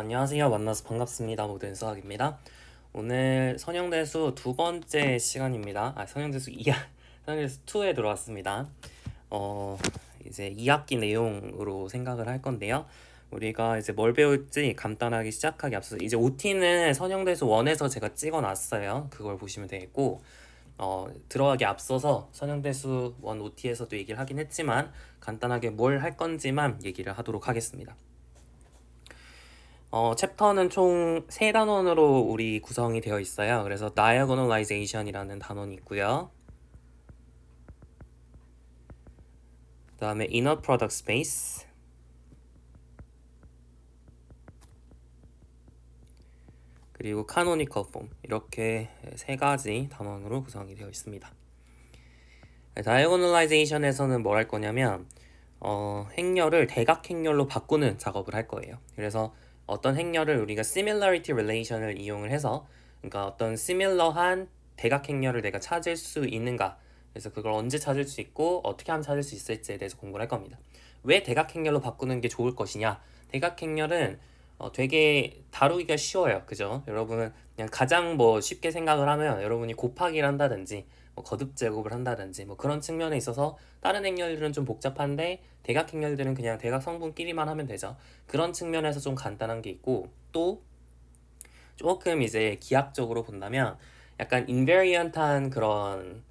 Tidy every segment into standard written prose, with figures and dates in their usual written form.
안녕하세요. 만나서 반갑습니다. 모든 수학입니다. 오늘 선형대수 두 번째 시간입니다. 선형대수 2학, 선형대수 2에 들어왔습니다. 이제 2학기 내용으로 생각을 할 건데요. 우리가 이제 뭘 배울지 간단하게 시작하기 앞서서 이제 OT는 선형대수 1에서 제가 찍어놨어요. 그걸 보시면 되겠고, 들어가기 앞서서 선형대수 1 OT에서도 얘기를 하긴 했지만 간단하게 뭘 할 건지만 얘기를 하도록 하겠습니다. 챕터는 총 3단원으로 우리 구성이 되어 있어요. 그래서 diagonalization이라는 단원이 있고요. 그 다음에 inner product space, 그리고 canonical form, 이렇게 3가지 단원으로 구성이 되어 있습니다. diagonalization에서는 뭘 할 거냐면 행렬을 대각행렬로 바꾸는 작업을 할 거예요. 그래서 어떤 행렬을 우리가 similarity relation을 이용을 해서, 그러니까 어떤 similar한 대각행렬을 내가 찾을 수 있는가, 그래서 그걸 언제 찾을 수 있고 어떻게 하면 찾을 수 있을지에 대해서 공부를 할 겁니다. 왜 대각행렬로 바꾸는 게 좋을 것이냐? 대각행렬은 되게 다루기가 쉬워요. 그죠? 여러분은 그냥 가장 쉽게 생각을 하면 여러분이 곱하기를 한다든지 거듭 제곱을 한다든지 그런 측면에 있어서 다른 행렬들은 좀 복잡한데 대각 행렬들은 그냥 대각 성분끼리만 하면 되죠. 그런 측면에서 좀 간단한 게 있고, 또 조금 이제 기하학적으로 본다면 약간 인베리언트한 그런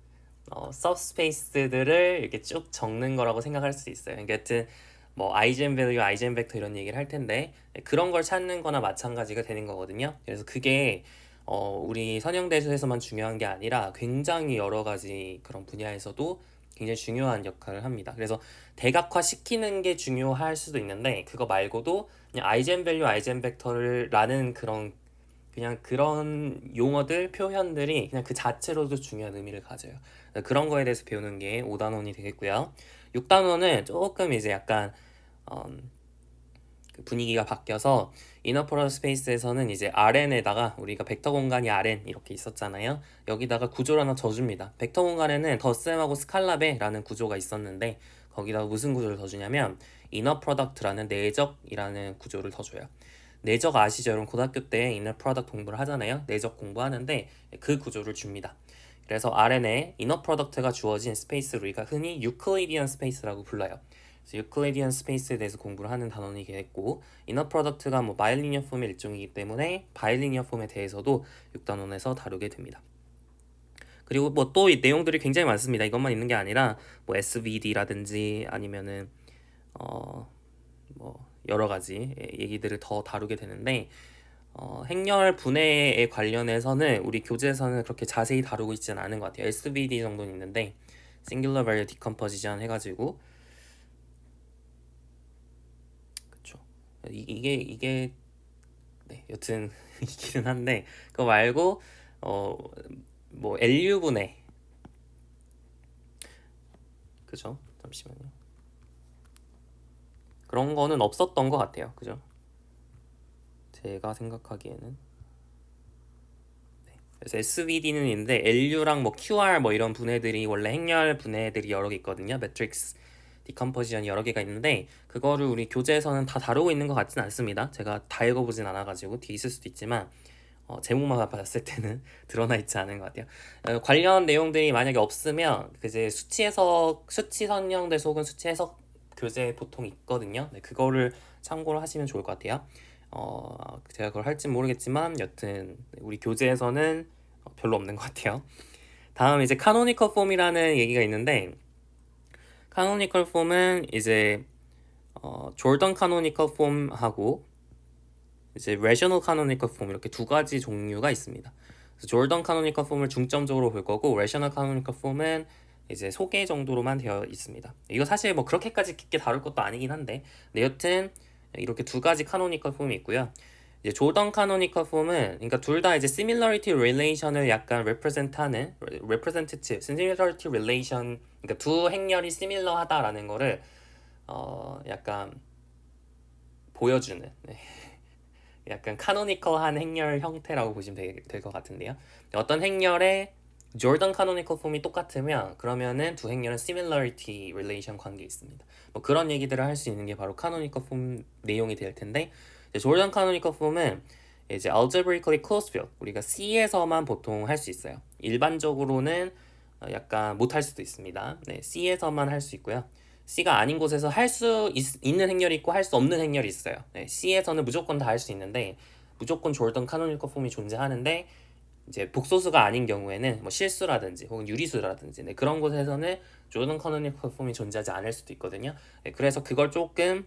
서브스페이스들을 이렇게 쭉 적는 거라고 생각할 수 있어요. 그러니까 여튼 아이젠 밸류, 아이젠 벡터 이런 얘기를 할 텐데 그런 걸 찾는 거나 마찬가지가 되는 거거든요. 그래서 그게 우리 선형대수에서만 중요한 게 아니라 굉장히 여러 가지 그런 분야에서도 굉장히 중요한 역할을 합니다. 그래서 대각화 시키는 게 중요할 수도 있는데 그거 말고도 그냥 아이젠 밸류, 아이젠 벡터라는 그냥 그런 용어들, 표현들이 그냥 그 자체로도 중요한 의미를 가져요. 그런 거에 대해서 배우는 게 5단원이 되겠고요. 6단원은 조금 이제 약간 그 분위기가 바뀌어서 이너 프로덕트 스페이스에서는 이제 RN에다가 우리가 벡터 공간이 RN 이렇게 있었잖아요. 여기다가 구조를 하나 져줍니다. 벡터 공간에는 덧셈하고 스칼라베라는 구조가 있었는데 거기다가 무슨 구조를 더 주냐면 이너 프로덕트라는 내적이라는 구조를 더 줘요. 내적 아시죠? 여러분 고등학교 때 이너 프로덕트 공부를 하잖아요. 내적 공부하는데 그 구조를 줍니다. 그래서 RN에 이너 프로덕트가 주어진 스페이스를 우리가 흔히 유클리디언 스페이스라고 불러요. 그래서 유클리디언 스페이스에 대해서 공부를 하는 단원이 되겠고, 이너 프로덕트가 바이리니어 폼의 일종이기 때문에 바이리니어 폼에 대해서도 6단원에서 다루게 됩니다. 그리고 또 이 내용들이 굉장히 많습니다. 이것만 있는 게 아니라 SVD라든지 아니면은 여러 가지 얘기들을 더 다루게 되는데, 행렬 분해에 관련해서는 우리 교재에서는 그렇게 자세히 다루고 있지는 않은 것 같아요. SVD 정도는 있는데 Singular Value Decomposition 해가지고, 그쵸. 이게 네, 여튼 이기는 한데 그거 말고 LU 분해, 그죠? 잠시만요. 그런 거는 없었던 것 같아요. 그죠? 제가 생각하기에는. 그래서 SVD는 있는데 LU랑 QR 이런 분해들이 원래 행렬 분해들이 여러 개 있거든요. 매트릭스 디컴포지션 여러 개가 있는데 그거를 우리 교재에서는 다 다루고 있는 것 같진 않습니다. 제가 다 읽어보진 않아가지고 뒤에 있을 수도 있지만 제목만 봤을 때는 드러나 있지 않은 것 같아요. 관련 내용들이 만약에 없으면 이제 수치 선형대수 혹은 수치 해석 교재 보통 있거든요. 네, 그거를 참고를 하시면 좋을 것 같아요. 제가 그걸 할지 모르겠지만 여튼 우리 교재에서는 별로 없는 것 같아요. 다음 이제 카노니컬 폼이라는 얘기가 있는데, 카노니컬 폼은 이제 조던 카노니컬 폼하고 이제 레셔널 카노니컬 폼 이렇게 두 가지 종류가 있습니다. 그래서 조던 카노니컬 폼을 중점적으로 볼 거고 레셔널 카노니컬 폼은 이제 소개 정도로만 되어 있습니다. 이거 사실 그렇게까지 깊게 다룰 것도 아니긴 한데, 여튼 이렇게 두 가지 카노니컬 폼이 있고요. 이제 조던 카노니컬 폼은 그러니까 둘 다 이제 similarity relation을 약간 represent하는 representative similarity relation, 그러니까 두 행렬이 similar하다라는 거를 약간 보여주는, 네. 약간 카노니컬한 행렬 형태라고 보시면 될 것 같은데요. 어떤 행렬의 조던 카노니컬 폼이 똑같으면 그러면은 두 행렬은 similarity relation 관계에 있습니다. 그런 얘기들을 할 수 있는 게 바로 카노니컬 폼 내용이 될 텐데, 조던 카노니컬 폼은 이제 algebraically closed field, 우리가 C에서만 보통 할 수 있어요. 일반적으로는 약간 못할 수도 있습니다. 네, C에서만 할 수 있고요. C가 아닌 곳에서 할 수 있는 행렬이 있고 할 수 없는 행렬이 있어요. 네, C에서는 무조건 다 할 수 있는데 무조건 조던 카노니컬 폼이 존재하는데 이제 복소수가 아닌 경우에는 뭐 실수라든지 혹은 유리수라든지 네, 그런 곳에서는 조던 카노니컬 폼이 존재하지 않을 수도 있거든요. 네, 그래서 그걸 조금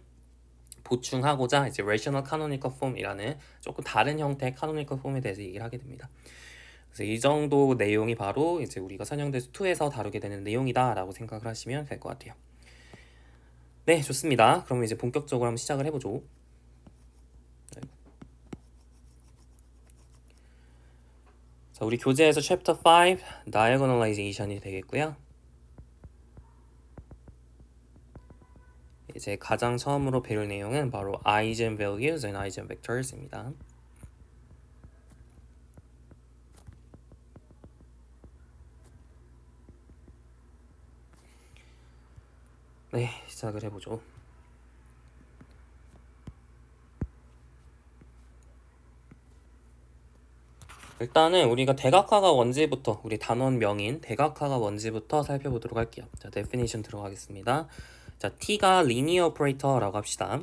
보충하고자 이제 rational canonical form이라는 조금 다른 형태의 canonical form에 대해서 얘기를 하게 됩니다. 그래서 이 정도 내용이 바로 이제 우리가 선형대수 2에서 다루게 되는 내용이다라고 생각을 하시면 될 것 같아요. 네, 좋습니다. 그럼 이제 본격적으로 한번 시작을 해보죠. 자, 우리 교재에서 chapter 5 diagonalization이 되겠고요. 이제 가장 처음으로 배울 내용은 바로 eigenvalues and eigenvectors입니다. 네, 시작을 해보죠. 일단은 우리가 대각화가 뭔지부터, 우리 단원명인 대각화가 뭔지부터 살펴보도록 할게요. 자, definition 들어가겠습니다. 자, T가 linear operator라고 합시다.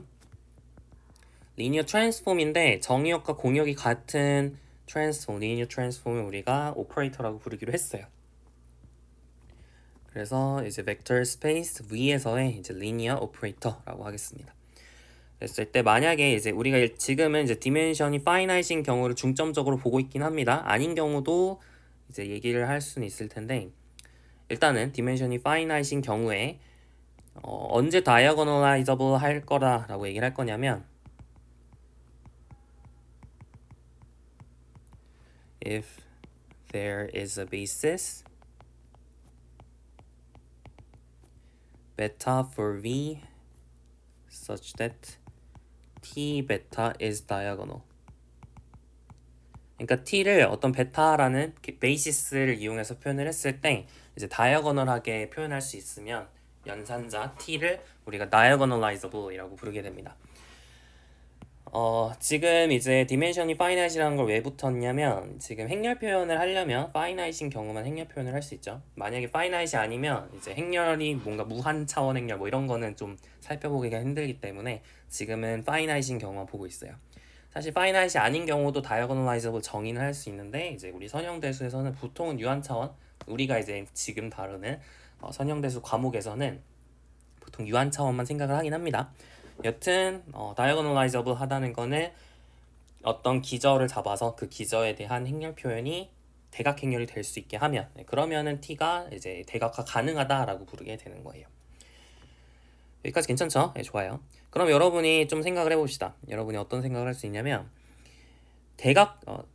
linear transform인데 정의역과 공역이 같은 transform, linear transform을 우리가 operator라고 부르기로 했어요. 그래서 이제 vector space V에서의 이제 linear operator라고 하겠습니다. 그랬을 때 만약에 이제 우리가 지금은 이제 디멘션이 finite인 경우를 중점적으로 보고 있긴 합니다. 아닌 경우도 이제 얘기를 할 수는 있을 텐데 일단은 디멘션이 finite인 경우에 언제 diagonalizable 할 거라라고 얘기를 할 거냐면 if there is a basis beta for V such that T beta is diagonal. 그러니까 T를 어떤 베타라는 베이시스를 이용해서 표현을 했을 때 이제 다이어고널하게 표현할 수 있으면 연산자 T를 우리가 diagonalizable이라고 부르게 됩니다. 지금 이제 디멘션이 finite이라는 걸 왜 붙었냐면 지금 행렬 표현을 하려면 finite인 경우만 행렬 표현을 할 수 있죠. 만약에 finite이 아니면 이제 행렬이 뭔가 무한 차원 행렬 뭐 이런 거는 좀 살펴보기가 힘들기 때문에 지금은 finite인 경우만 보고 있어요. 사실 finite이 아닌 경우도 diagonalizable 정의는 할 수 있는데 이제 우리 선형대수에서는 보통은 유한 차원, 우리가 이제 지금 다루는 선형대수 과목에서는 보통 유한 차원만 생각을 하긴 합니다. 여튼 diagonalizable 하다는 거는 어떤 기저를 잡아서 그 기저에 대한 행렬 표현이 대각 행렬이 될 수 있게 하면 그러면은 T가 이제 대각화 가능하다라고 부르게 되는 거예요. 여기까지 괜찮죠? 네, 좋아요. 그럼 여러분이 좀 생각을 해봅시다. 여러분이 어떤 생각을 할 수 있냐면 대각화가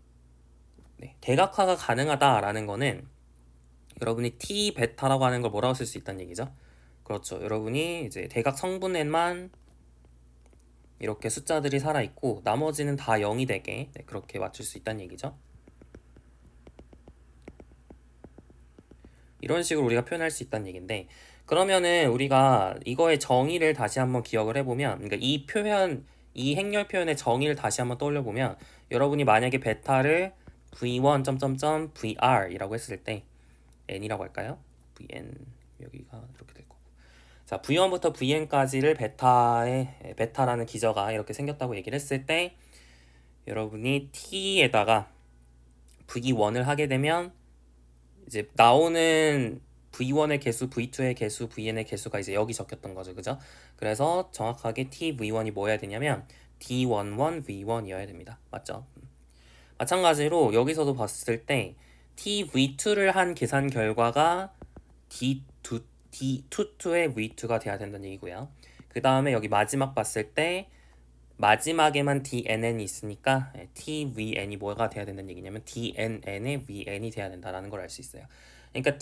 가능하다라는 거는 여러분이 T 베타라고 하는 걸 뭐라고 쓸 수 있다는 얘기죠? 그렇죠. 여러분이 이제 대각 성분에만 이렇게 숫자들이 살아있고 나머지는 다 0이 되게 그렇게 맞출 수 있다는 얘기죠. 이런 식으로 우리가 표현할 수 있다는 얘기인데 그러면은 우리가 이거의 정의를 다시 한번 기억을 해보면 그러니까 이 표현, 이 행렬 표현의 정의를 다시 한번 떠올려보면 여러분이 만약에 베타를 v1 점점점 vr 이라고 했을 때 n이라고 할까요? vn 여기가 이렇게 될 거고 자 v1부터 vn까지를 베타라는 기저가 이렇게 생겼다고 얘기를 했을 때 여러분이 t에다가 v1을 하게 되면 이제 나오는 v1의 개수, v2의 개수, vn의 개수가 이제 여기 적혔던 거죠. 그죠? 그래서 정확하게 t v1이 뭐여야 되냐면 d11 v1이어야 됩니다. 맞죠? 마찬가지로 여기서도 봤을 때 t v2를 한 계산 결과가 d22의 v2가 돼야 된다는 얘기고요. 그 다음에 여기 마지막 봤을 때 마지막에만 dnn이 있으니까 tvn이 뭐가 돼야 된다는 얘기냐면 dnn의 vn이 돼야 된다라는 걸 알 수 있어요. 그러니까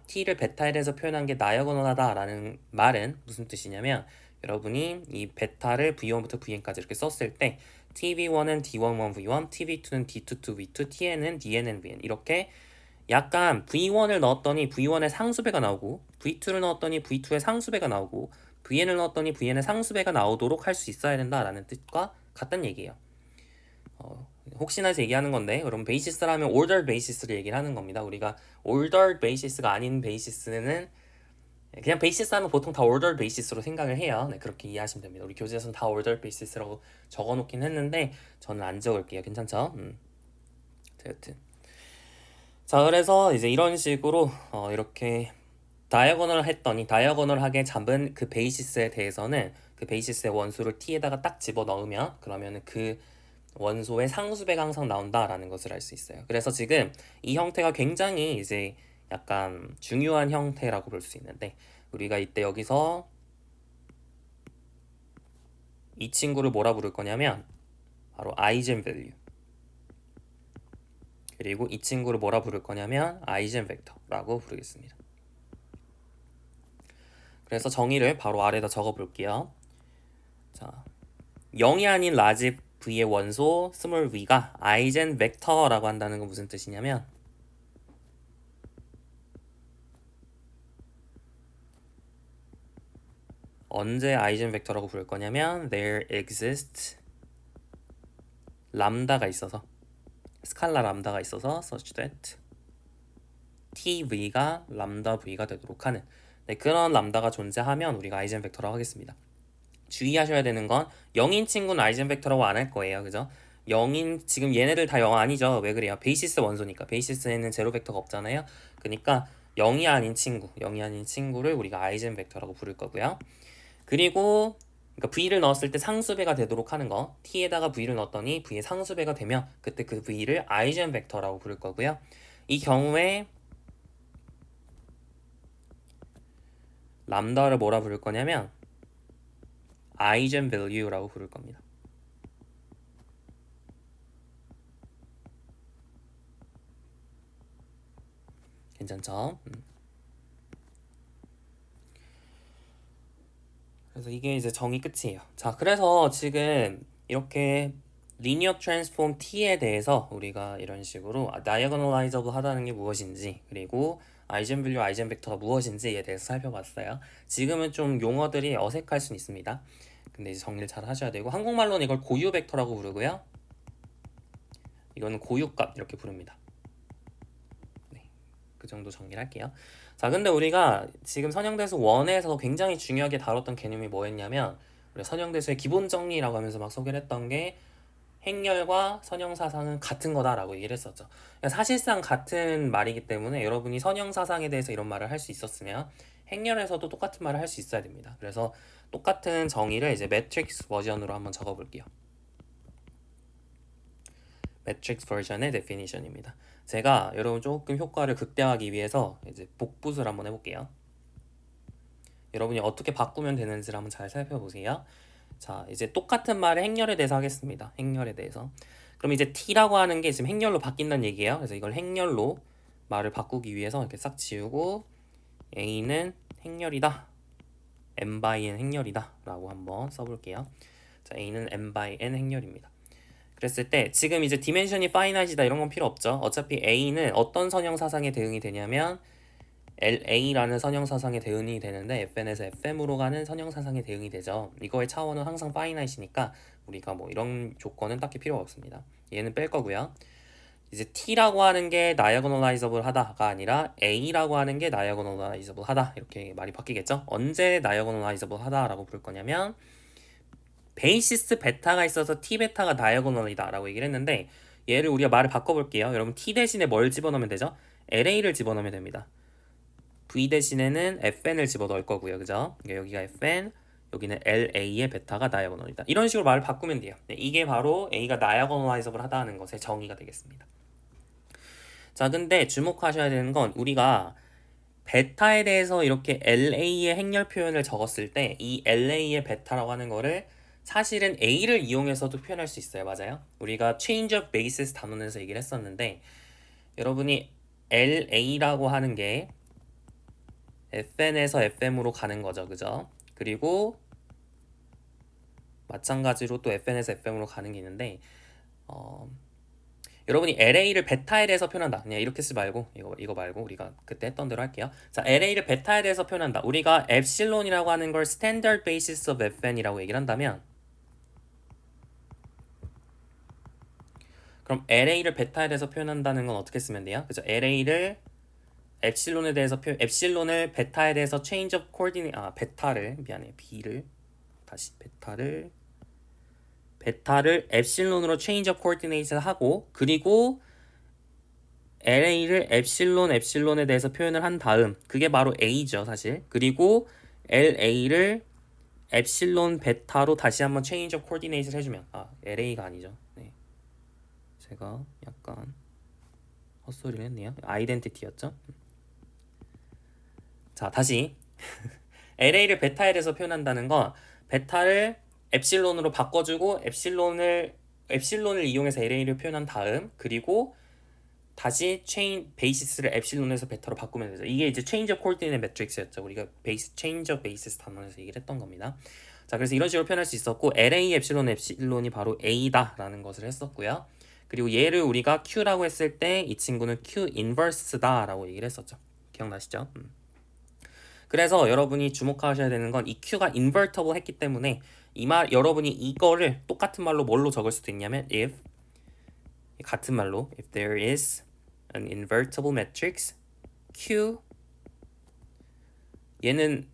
t를 베타에 대해서 표현한 게 다이어고널하다라는 말은 무슨 뜻이냐면 여러분이 이 베타를 v1부터 vn까지 이렇게 썼을 때 tv1은 d11 v1, tv2는 d22 v2, tn은 dnn vn 이렇게 약간 v1을 넣었더니 v1의 상수배가 나오고 v2를 넣었더니 v2의 상수배가 나오고 vn을 넣었더니 vn의 상수배가 나오도록 할 수 있어야 된다라는 뜻과 같단 얘기예요. 혹시나 해서 얘기하는 건데, 그럼 베이시스라면 ordered basis를 얘기를 하는 겁니다. 우리가 ordered basis가 아닌 베이시스는 그냥 베이시스 하면 보통 다 ordered basis로 생각을 해요. 네, 그렇게 이해하시면 됩니다. 우리 교재에서는 다 ordered basis라고 적어놓긴 했는데 저는 안 적을게요. 괜찮죠? 여튼 자, 그래서 이제 이런 식으로 이렇게 다이아고널 했더니 다이아고널하게 잡은 그 베이시스에 대해서는 그 베이시스의 원소를 t에다가 딱 집어 넣으면 그러면은 그 원소의 상수배가 항상 나온다라는 것을 알 수 있어요. 그래서 지금 이 형태가 굉장히 이제 약간 중요한 형태라고 볼 수 있는데 우리가 이때 여기서 이 친구를 뭐라 부를 거냐면 바로 아이젠밸류, 그리고 이 친구를 뭐라 부를 거냐면 아이젠벡터라고 부르겠습니다. 그래서 정의를 바로 아래다 적어 볼게요. 자, 0이 아닌 라지 v의 원소 스몰 v가 아이젠벡터라고 한다는 건 무슨 뜻이냐면 언제 아이젠벡터라고 부를 거냐면 there exists 람다가 있어서, 스칼라 람다가 있어서 such that tv가 람다 v가 되도록 하는, 네, 그런 람다가 존재하면 우리가 아이젠벡터라고 하겠습니다. 주의하셔야 되는 건 0인 친구는 아이젠벡터라고 안 할 거예요. 그죠? 0인 지금 얘네들 다 0 아니죠. 왜 그래요? 베이시스 원소니까. 베이시스에는 제로 벡터가 없잖아요. 그러니까 0이 아닌 친구를 우리가 아이젠벡터라고 부를 거고요. 그리고 그러니까 v를 넣었을 때 상수배가 되도록 하는 거, t에다가 v를 넣었더니 v의 상수배가 되면 그때 그 v를 아이젠벡터라고 부를 거고요. 이 경우에 람다를 뭐라 부를 거냐면 아이젠밸류라고 부를 겁니다. 괜찮죠? 그래서 이게 이제 정의 끝이에요. 자, 그래서 지금 이렇게 리니어 트랜스폼 T에 대해서 우리가 이런 식으로 다이아고널라이저블 하다는 게 무엇인지, 그리고 아이젠밸류, 아이젠벡터가 무엇인지에 대해서 살펴봤어요. 지금은 좀 용어들이 어색할 수는 있습니다. 근데 이제 정리를 잘 하셔야 되고, 한국말로는 이걸 고유 벡터라고 부르고요. 이거는 고유값 이렇게 부릅니다. 네, 그 정도 정리를 할게요. 자, 근데 우리가 지금 선형대수 1에서 굉장히 중요하게 다뤘던 개념이 뭐였냐면 우리가 선형대수의 기본 정리라고 하면서 막 소개를 했던 게 행렬과 선형사상은 같은 거다라고 얘기를 했었죠. 그러니까 사실상 같은 말이기 때문에 여러분이 선형사상에 대해서 이런 말을 할 수 있었으면 행렬에서도 똑같은 말을 할 수 있어야 됩니다. 그래서 똑같은 정의를 이제 매트릭스 버전으로 한번 적어볼게요. 매트릭스 버전의 definition입니다. 제가 여러분 조금 효과를 극대화하기 위해서 이제 복붙을 한번 해볼게요. 여러분이 어떻게 바꾸면 되는지를 한번 잘 살펴보세요. 자, 이제 똑같은 말을 행렬에 대해서 하겠습니다. 행렬에 대해서. 그럼 이제 t라고 하는 게 지금 행렬로 바뀐다는 얘기예요. 그래서 이걸 행렬로 말을 바꾸기 위해서 이렇게 싹 지우고 a는 행렬이다, m by n 행렬이다 라고 한번 써볼게요. 자, a는 m by n 행렬입니다. 그랬을 때 지금 이제 디멘션이 파이나이트다 이런 건 필요 없죠. 어차피 a는 어떤 선형사상에 대응이 되냐면 LA라는 선형사상에 대응이 되는데 FN에서 FM으로 가는 선형사상에 대응이 되죠. 이거의 차원은 항상 파이나이트니까 우리가 뭐 이런 조건은 딱히 필요가 없습니다. 얘는 뺄 거고요. 이제 T라고 하는 게 다이아고널라이저블 하다가 아니라 A라고 하는 게 다이아고널라이저블 하다, 이렇게 말이 바뀌겠죠. 언제 다이아고널라이저블 하다라고 부를 거냐면 베이시스 베타가 있어서 T 베타가 다이아고널이다 라고 얘기를 했는데 얘를 우리가 말을 바꿔볼게요. 여러분 T 대신에 뭘 집어넣으면 되죠? LA를 집어넣으면 됩니다. V 대신에는 FN을 집어넣을 거고요. 그죠? 그러니까 여기가 FN, 여기는 LA의 베타가 다이아고널이다. 이런 식으로 말을 바꾸면 돼요. 네, 이게 바로 A가 다이아고널라이저블 하다는 것의 정의가 되겠습니다. 자, 근데 주목하셔야 되는 건 우리가 베타에 대해서 이렇게 LA의 행렬 표현을 적었을 때 이 LA의 베타라고 하는 거를 사실은 A를 이용해서도 표현할 수 있어요. 맞아요? 우리가 change of basis 단원에서 얘기를 했었는데 여러분이 LA라고 하는 게 FN에서 FM으로 가는 거죠. 그죠? 그리고 마찬가지로 또 FN에서 FM으로 가는 게 있는데 여러분이 LA를 베타에 대해서 표현한다. 그냥 이렇게 쓰지 말고 이거 말고 우리가 그때 했던 대로 할게요. 자, LA를 베타에 대해서 표현한다. 우리가 엡실론이라고 하는 걸 Standard Basis of FN이라고 얘기를 한다면 그럼 LA를 베타에 대해서 표현한다는 건 어떻게 쓰면 돼요? 그죠? LA를 엡실론에 대해서 엡실론을 베타에 대해서 change of coordinate 베타를 미안해 B를 다시 베타를 엡실론으로 change of coordinate를 하고 그리고 LA를 엡실론에 대해서 표현을 한 다음 그게 바로 A죠 사실. 그리고 LA를 엡실론 베타로 다시 한번 change of coordinate를 해주면 LA가 아니죠. 네. 제가 약간 헛소리를 했네요. 아이덴티티였죠. 자 다시 LA를 베타에 대해서 표현한다는 건 베타를 엡실론으로 바꿔주고 엡실론을 이용해서 LA를 표현한 다음 그리고 다시 베이시스를 엡실론에서 베타로 바꾸면 되죠. 이게 이제 change of coordinate matrix였죠. 우리가 change of basis 단원에서 얘기를 했던 겁니다. 자, 그래서 이런 식으로 표현할 수 있었고 LA 엡실론이 바로 A다라는 것을 했었고요. 그리고 얘를 우리가 Q라고 했을 때 이 친구는 Q 인버스다라고 얘기를 했었죠. 기억나시죠? 그래서 여러분이 주목하셔야 되는 건 이 Q가 invertible 했기 때문에 여러분이 이거를 똑같은 말로 뭘로 적을 수도 있냐면 같은 말로 if there is an invertible matrix Q 얘는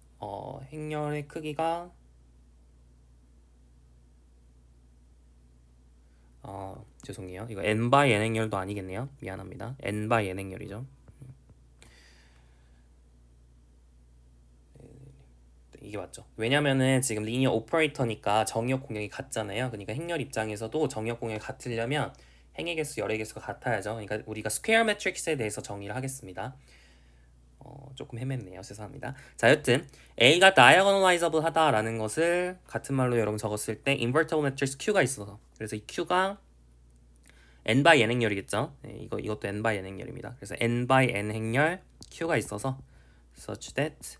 행렬의 크기가 죄송해요. 이거 n by n 행렬도 아니겠네요. 미안합니다. n by n 행렬이죠. 이게 맞죠. 왜냐면은 지금 리니어 오퍼레이터니까 정역 공역이 같잖아요. 그러니까 행렬 입장에서도 정역 공역이 같으려면 행의 개수, 열의 개수가 같아야죠. 그러니까 우리가 스퀘어 매트릭스에 대해서 정의를 하겠습니다. 조금 헤맸네요. 죄송합니다. 자, 여튼 A가 diagonalizable 하다라는 것을 같은 말로 여러분 적었을 때 invertible matrix Q가 있어서 그래서 이 Q가 n by n 행렬이겠죠. 네, 이것도 n by n 행렬입니다. 그래서 n by n 행렬 Q가 있어서 such that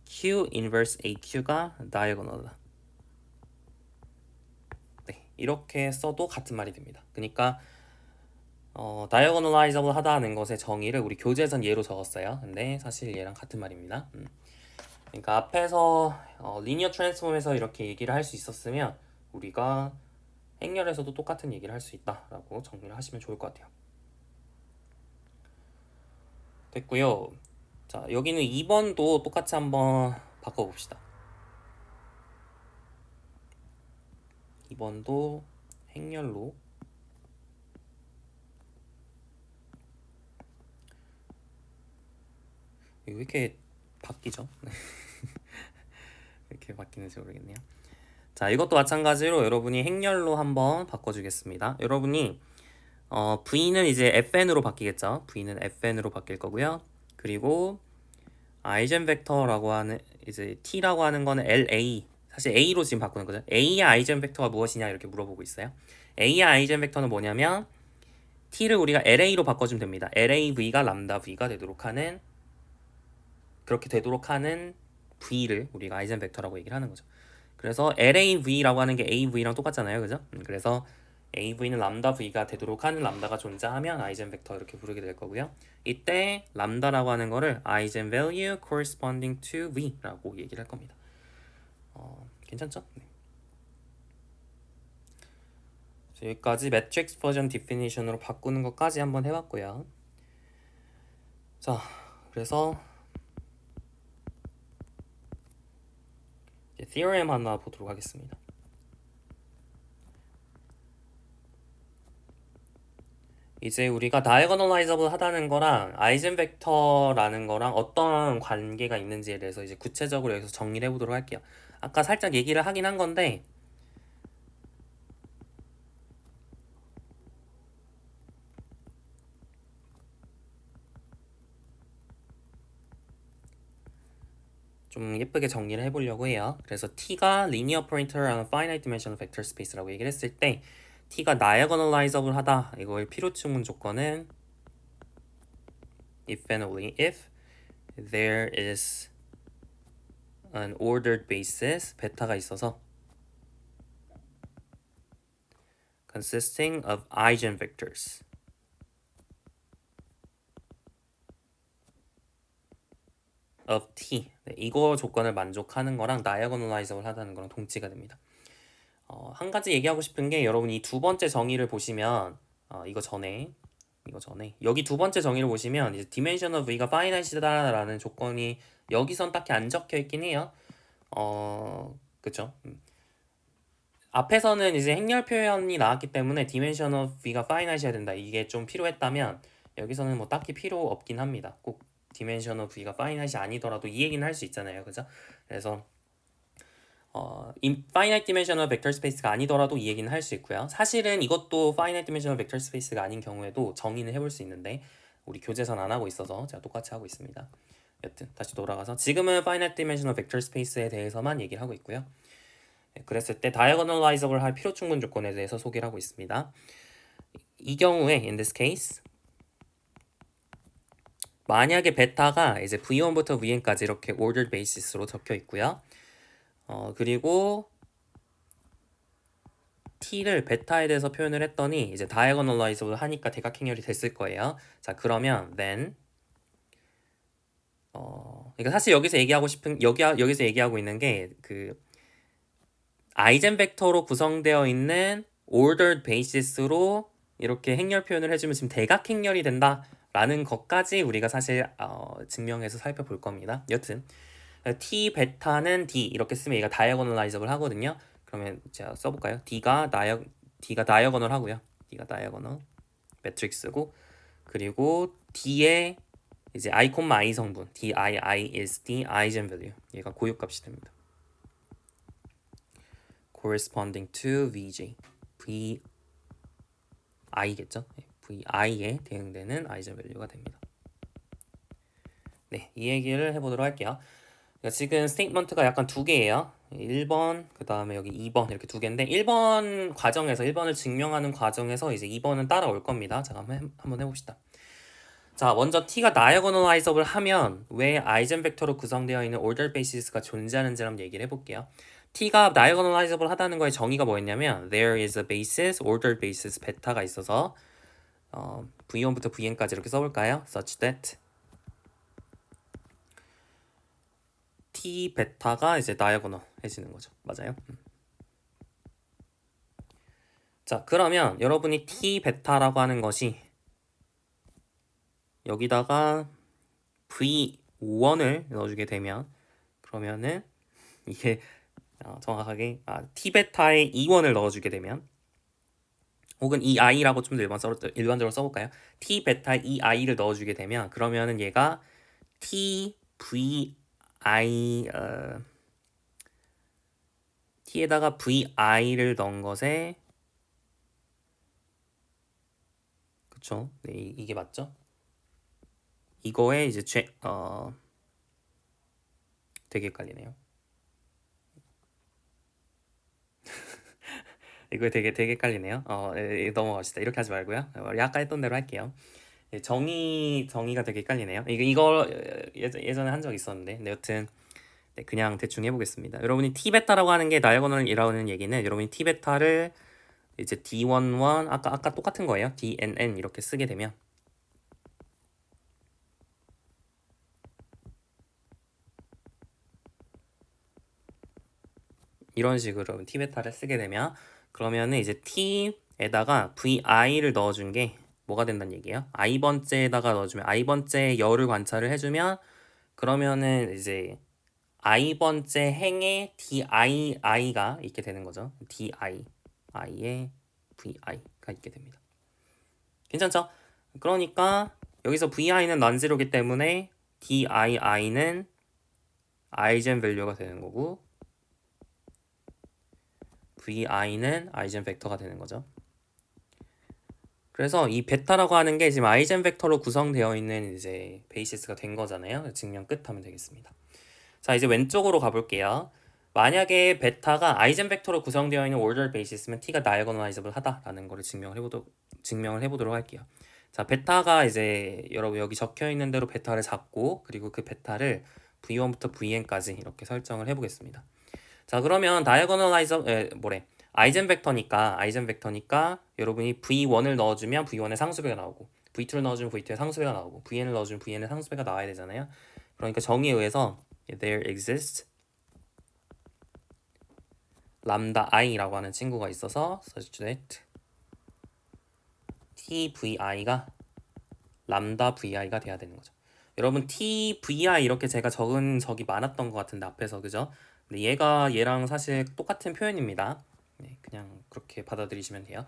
Q inverse AQ가 diagonal이다. 네, 이렇게 써도 같은 말이 됩니다. 그러니까 diagonalizable 하다는 것의 정의를 우리 교재에선 얘로 적었어요. 근데 사실 얘랑 같은 말입니다. 그러니까 앞에서 리니어 트랜스폼에서 이렇게 얘기를 할 수 있었으면 우리가 행렬에서도 똑같은 얘기를 할 수 있다라고 정리를 하시면 좋을 것 같아요. 됐고요. 자, 여기는 2번도 똑같이 한번 바꿔봅시다. 2번도 행렬로 왜 이렇게 바뀌죠? 이렇게 바뀌는지 모르겠네요. 자, 이것도 마찬가지로 여러분이 행렬로 한번 바꿔주겠습니다. 여러분이 V는 이제 FN으로 바뀌겠죠. V는 FN으로 바뀔 거고요. 그리고 아이젠 벡터라고 하는 이제 T라고 하는 거는 LA 사실 A로 지금 바꾸는 거죠. A의 아이젠 벡터가 무엇이냐 이렇게 물어보고 있어요. A의 아이젠 벡터는 뭐냐면 T를 우리가 LA로 바꿔주면 됩니다. LAV가 람다 V가 되도록 하는 그렇게 되도록 하는 V를 우리가 아이젠 벡터라고 얘기를 하는 거죠. 그래서 LAV라고 하는 게 AV랑 똑같잖아요. 그죠? 그래서 AV는 람다 V가 되도록 하는 람다가 존재하면 아이젠 벡터 이렇게 부르게 될 거고요. 이때 람다라고 하는 거를 아이젠 value corresponding to V라고 얘기를 할 겁니다. 괜찮죠? 네. 여기까지 매트릭스 버전 디피니션으로 바꾸는 것까지 한번 해봤고요. 자, 그래서 이제 theorem 하나 보도록 하겠습니다. 이제 우리가 diagonalizable 하다는 거랑 아이젠 벡터라는 거랑 어떤 관계가 있는지에 대해서 이제 구체적으로 여기서 정리를 해보도록 할게요. 아까 살짝 얘기를 하긴 한 건데 좀 예쁘게 정리를 해보려고 해요. 그래서 T가 linear operator라는 finite dimensional vector space라고 얘기를 했을 때 T가 diagonalizable 하다 이거의 필요충분 조건은 if and only if there is an ordered basis 베타가 있어서 consisting of eigenvectors of T 네, 이거 조건을 만족하는 거랑 diagonalizable 하다는 거랑 동치가 됩니다. 한 가지 얘기하고 싶은 게 여러분 이 두 번째 정의를 보시면 이거 전에 여기 두 번째 정의를 보시면 이제 dimension of v가 finite이다라는 조건이 여기선 딱히 안 적혀 있긴 해요. 그쵸? 앞에서는 이제 행렬 표현이 나왔기 때문에 dimension of v가 finite이야 된다. 이게 좀 필요했다면 여기서는 뭐 딱히 필요 없긴 합니다. 꼭 dimension of v가 finite이 아니더라도 이 얘기는 할 수 있잖아요. 그죠? 그래서 finite dimensional vector space가 아니더라도 이 얘기는 할 수 있고요. 사실은 이것도 finite dimensional vector space가 아닌 경우에도 정의는 해볼 수 있는데 우리 교재선 안 하고 있어서 제가 똑같이 하고 있습니다. 여튼 다시 돌아가서 지금은 finite dimensional vector space에 대해서만 얘기를 하고 있고요. 그랬을 때 diagonalizable 할 필요 충분 조건에 대해서 소개를 하고 있습니다. 이 경우에 in this case 만약에 베타가 이제 v1부터 vn까지 이렇게 ordered basis로 적혀 있고요. 그리고 t를 베타에 대해서 표현을 했더니 이제 diagonalizable 하니까 대각행렬이 됐을 거예요. 자, 그러면 then 그러니까 사실 여기서 얘기하고 싶은 여기서 얘기하고 있는 게 그 아이젠 벡터로 구성되어 있는 ordered basis로 이렇게 행렬 표현을 해주면 지금 대각행렬이 된다라는 것까지 우리가 사실 증명해서 살펴볼 겁니다. 여튼 t 베타는 d 이렇게 쓰면 얘가 diagonalizable 하거든요. 그러면 제가 써볼까요? D가 다이어고널 하고요. D가 다이어고널 매트릭스고 그리고 D의 이제 i, i 성분 DII is the eigenvalue 얘가 고유값이 됩니다. corresponding to VJ VI겠죠? VI에 대응되는 eigenvalue가 됩니다. 네, 이 얘기를 해보도록 할게요. 그러니까 지금 스테이트먼트가 약간 두 개예요. 1번, 그 다음에 여기 2번 이렇게 두 개인데 1번 과정에서 1번을 증명하는 과정에서 이제 2번은 따라올 겁니다. 자, 한번 해봅시다. 자, 먼저 t가 diagonalizable 하면 왜 아이젠 벡터로 구성되어 있는 ordered basis가 존재하는지 한번 얘기를 해볼게요. t가 diagonalizable 하다는 거의 정의가 뭐였냐면 there is a basis, ordered basis 베타가 있어서 v1부터 vn까지 이렇게 써볼까요? such that t 베타가 이제 다이아고널 해지는 거죠. 맞아요? 자, 그러면 여러분이 t 베타라고 하는 것이 여기다가 v1을 넣어주게 되면 그러면은 이게 정확하게 t 베타에 e1을 넣어주게 되면 혹은 이 i라고 좀 더 일반적으로 써볼까요? t 베타에 이 i를 넣어주게 되면 그러면은 얘가 t v i t에다가 vi를 넣은 것에 그쵸? 네, 이게 맞죠? 이거에 이제 되게 헷갈리네요. 이거 되게 헷갈리네요. 넘어갑시다. 이렇게 하지 말고요. 아까 했던 대로 할게요. 정의가 되게 헷갈리네요. 이거 예전에 한 적 있었는데, 네, 여튼 네, 그냥 대충 해보겠습니다. 여러분이 t 베타라고 하는 게 다이아고널이라는 얘기는 여러분이 t 베타를 이제 d11 아까 똑같은 거예요. dnn 이렇게 쓰게 되면 이런 식으로 t 베타를 쓰게 되면 그러면은 이제 t에다가 vi를 넣어준 게 뭐가 된다는 얘기예요? i번째에다가 넣어주면 i번째 열을 관찰을 해주면 그러면은 이제 i번째 행에 dii가 있게 되는 거죠. di에 vi가 있게 됩니다. 괜찮죠? 그러니까 여기서 vi는 non-zero이기 때문에 dii는 아이젠 밸류가 되는 거고 vi는 아이젠 벡터가 되는 거죠. 그래서 이 베타라고 하는 게 지금 아이젠 벡터로 구성되어 있는 이제 베이시스가 된 거잖아요. 증명 끝하면 되겠습니다. 자, 이제 왼쪽으로 가볼게요. 만약에 베타가 아이젠 벡터로 구성되어 있는 ordered basis면 t가 diagonalizable 하다라는 거를 증명을 해보도록 할게요. 자, 베타가 이제 여러분 여기 적혀 있는 대로 베타를 잡고 그리고 그 베타를 v1부터 vn까지 이렇게 설정을 해보겠습니다. 자, 그러면 아이젠 벡터니까 여러분이 v1을 넣어주면 v1의 상수배가 나오고 v2를 넣어주면 v2의 상수배가 나오고 vn을 넣어주면 vn의 상수배가 나와야 되잖아요. 그러니까 정의에 의해서 there exists lambda i라고 하는 친구가 있어서 such that TVI가 람다 VI가 돼야 되는 거죠. 여러분 TVI 이렇게 제가 적은 적이 많았던 것 같은데 앞에서 그죠? 근데 얘가 얘랑 사실 똑같은 표현입니다. 네, 그냥 그렇게 받아들이시면 돼요.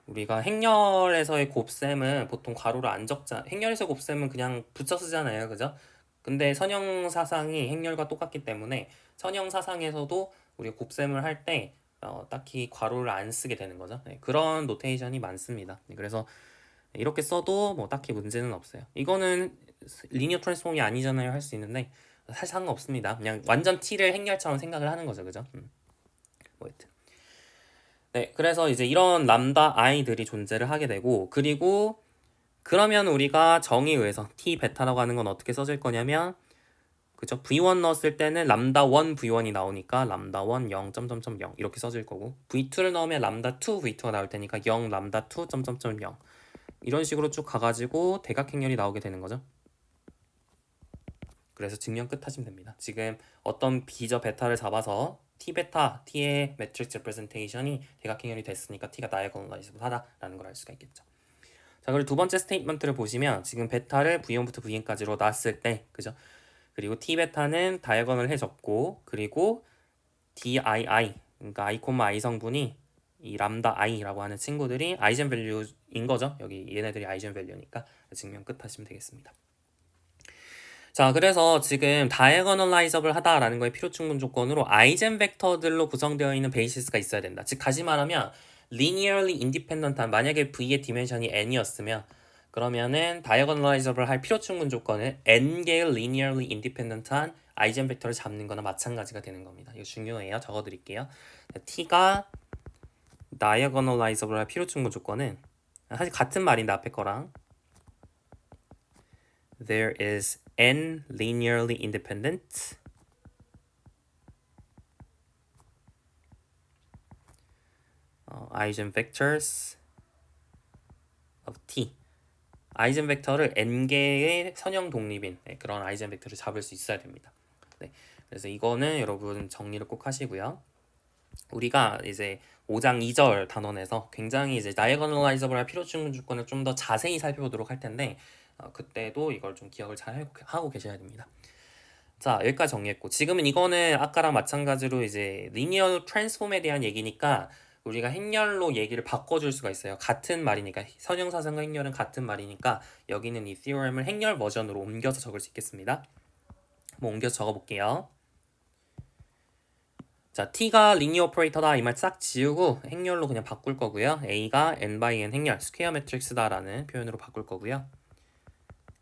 우리가 행렬에서의 곱셈은 보통 괄호를 안 적자. 행렬에서 곱셈은 그냥 붙여 쓰잖아요, 그죠? 근데 선형 사상이 행렬과 똑같기 때문에 선형 사상에서도 우리가 곱셈을 할 때 딱히 괄호를 안 쓰게 되는 거죠. 네, 그런 노테이션이 많습니다. 네, 그래서 이렇게 써도 뭐 딱히 문제는 없어요. 이거는 리니어 트랜스폼이 아니잖아요 할 수 있는데 사실 상관없습니다. 그냥 완전 t를 행렬처럼 생각을 하는 거죠, 그죠? 뭐 여튼. 네, 그래서 이제 이런 람다 i들이 존재를 하게 되고 그리고 그러면 우리가 정의에 의해서 t 베타라고 하는 건 어떻게 써질 거냐면 그죠? v1 넣었을 때는 람다 1 v1이 나오니까 람다 1 0 0 이렇게 써질 거고 v2를 넣으면 람다 2 v2가 나올 테니까 0 람다 2 0 이런 식으로 쭉 가가지고 대각행렬이 나오게 되는 거죠. 그래서 증명 끝 하시면 됩니다. 지금 어떤 비저 베타를 잡아서 t 베타, t의 매트릭스 레프레젠테이션이 대각행렬이 됐으니까 t가 다이아고널라이즈하다라는 걸 알 수가 있겠죠. 자, 그리고 두 번째 스테이트먼트를 보시면 지금 베타를 v1부터 vn까지로 놨을 때, 그죠? 그리고 t 베타는 다이아고널 해줬고, 그리고 dii, 그러니까 i, i 성분이 이 람다 i라고 하는 친구들이 아이젠 밸류인 거죠. 여기 얘네들이 아이젠 밸류니까 증명 끝 하시면 되겠습니다. 자, 그래서 지금 다이아고널라이저블 하다라는 거의 필요 충분 조건으로 아이젠 벡터들로 구성되어 있는 베이시스가 있어야 된다. 즉 다시 말하면 linearly independent한 만약에 V의 디멘션이 n이었으면 그러면은 다이아고널라이저블 할 필요 충분 조건은 n개의 linearly independent한 아이젠 벡터를 잡는 거나 마찬가지가 되는 겁니다. 이거 중요해요. 적어 드릴게요. t가 다이아고널라이저블 할 필요 충분 조건은 사실 같은 말인데 앞에 거랑 there is n linearly independent eigenvectors of t. 아이젠벡터를 n개의 선형 독립인 그런 아이젠벡터를 잡을 수 있어야 됩니다. 네, 그래서 이거는 여러분 정리를 꼭 하시고요. 우리가 이제 5장 2절 단원에서 굉장히 이제 다이아고널라이저블 필요 충분 조건을 좀 더 자세히 살펴보도록 할 텐데 그때도 이걸 좀 기억을 잘 하고 계셔야 됩니다. 자, 여기까지 정리했고 지금은 이거는 아까랑 마찬가지로 이제 리니어 트랜스폼에 대한 얘기니까 우리가 행렬로 얘기를 바꿔줄 수가 있어요. 같은 말이니까 선형사상과 행렬은 같은 말이니까 여기는 이 theorem을 행렬 버전으로 옮겨서 적을 수 있겠습니다. 한번 옮겨서 적어볼게요. 자, t가 리니어 오퍼레이터다 이 말 싹 지우고 행렬로 그냥 바꿀 거고요. a가 n by n 행렬 스퀘어 매트릭스다라는 표현으로 바꿀 거고요.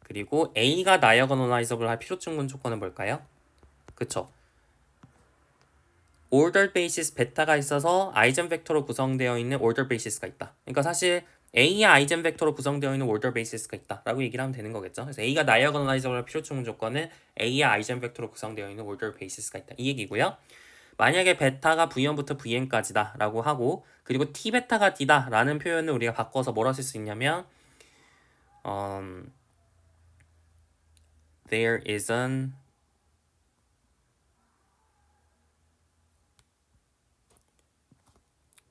그리고 a가 다이아고널라이저블 할 필요 충분 조건은 뭘까요? 그쵸? ordered basis 베타가 있어서 아이젠 벡터로 구성되어 있는 ordered basis가 있다. 그러니까 사실 A의 아이젠 벡터로 구성되어 있는 ordered basis가 있다라고 얘기를 하면 되는 거겠죠. 그래서 A가 다이아고널라이저블 필요 충분 조건은 A의 아이젠 벡터로 구성되어 있는 ordered basis가 있다. 이 얘기고요. 만약에 베타가 V1부터 Vn까지다라고 하고 그리고 T 베타가 D다라는 표현을 우리가 바꿔서 뭐라 쓸 수 있냐면 there is an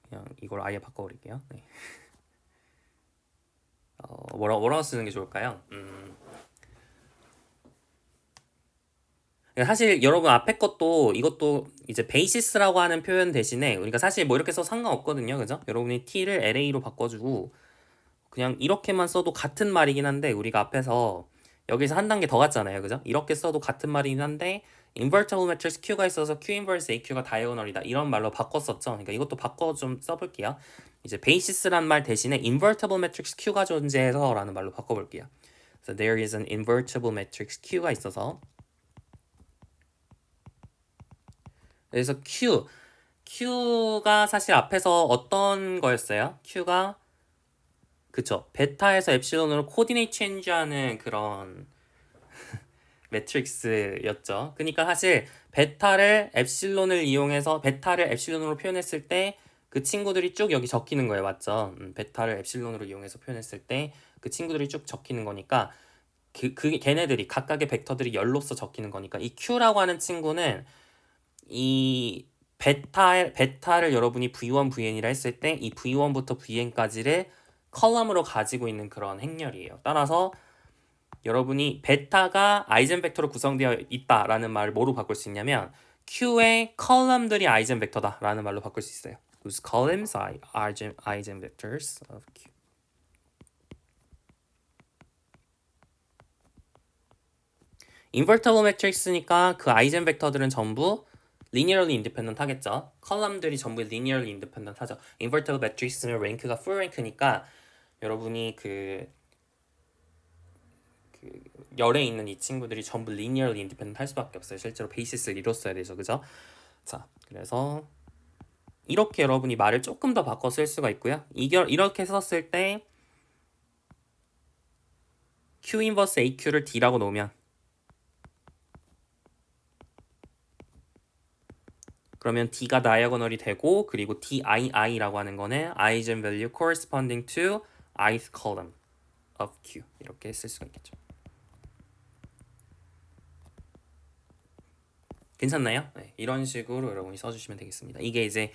그냥 이걸 아예 바꿔버릴게요. 네. 뭐라고 쓰는 게 좋을까요? 사실 여러분 앞에 것도 이것도 이제 베이시스라고 하는 표현 대신에 우리가 사실 뭐 이렇게 써도 상관없거든요. 그죠? 여러분이 t를 LA로 바꿔주고 그냥 이렇게만 써도 같은 말이긴 한데 우리가 앞에서 여기서 한 단계 더 갔잖아요. 그죠? 이렇게 써도 같은 말이긴 한데 invertible matrix Q가 있어서 Q inverse AQ가 다이아고널이다. 이런 말로 바꿨었죠. 그러니까 이것도 바꿔 좀 써볼게요. 이제 basis란 말 대신에 invertible matrix Q가 존재해서 라는 말로 바꿔볼게요. So there is an invertible matrix Q가 있어서 그래서 Q가 사실 앞에서 어떤 거였어요? Q가 그쵸 베타에서 엡실론으로 코디네이트 체인지하는 그런 매트릭스였죠. 그러니까 사실 베타를 엡실론을 이용해서 베타를 엡실론으로 표현했을 때 그 친구들이 쭉 여기 적히는 거예요. 맞죠? 베타를 엡실론으로 이용해서 표현했을 때 그 친구들이 쭉 적히는 거니까 걔네들이 각각의 벡터들이 열로서 적히는 거니까 이 Q라고 하는 친구는 이 베타를 여러분이 V1, Vn이라 했을 때 이 V1부터 Vn까지를 컬럼으로 가지고 있는 그런 행렬이에요. 따라서 여러분이 베타가 아이젠 벡터로 구성되어 있다라는 말을 뭐로 바꿀 수 있냐면 Q의 컬럼들이 아이젠 벡터다라는 말로 바꿀 수 있어요. Whose columns are eigenvectors of Q. 인버티블 매트릭스니까 그 아이젠 벡터들은 전부 linearly independent 하겠죠. 컬럼들이 전부 linearly independent 하죠. 인버티블 매트릭스는 랭크가 full 랭크니까 여러분이 그 열에 있는 이 친구들이 전부 linearly independent 할 수밖에 없어요. 실제로 베이시스를 이뤘어야 되죠. 그죠? 자, 그래서 이렇게 여러분이 말을 조금 더 바꿔 쓸 수가 있고요. 이렇게 썼을 때 Q 인버스 AQ를 D라고 놓으면 그러면 D가 다이아고널이 되고 그리고 DII라고 하는 거는 eigenvalue corresponding to ith column of Q 이렇게 쓸 수가 있겠죠. 괜찮나요? 네, 이런 식으로 여러분이 써주시면 되겠습니다. 이게 이제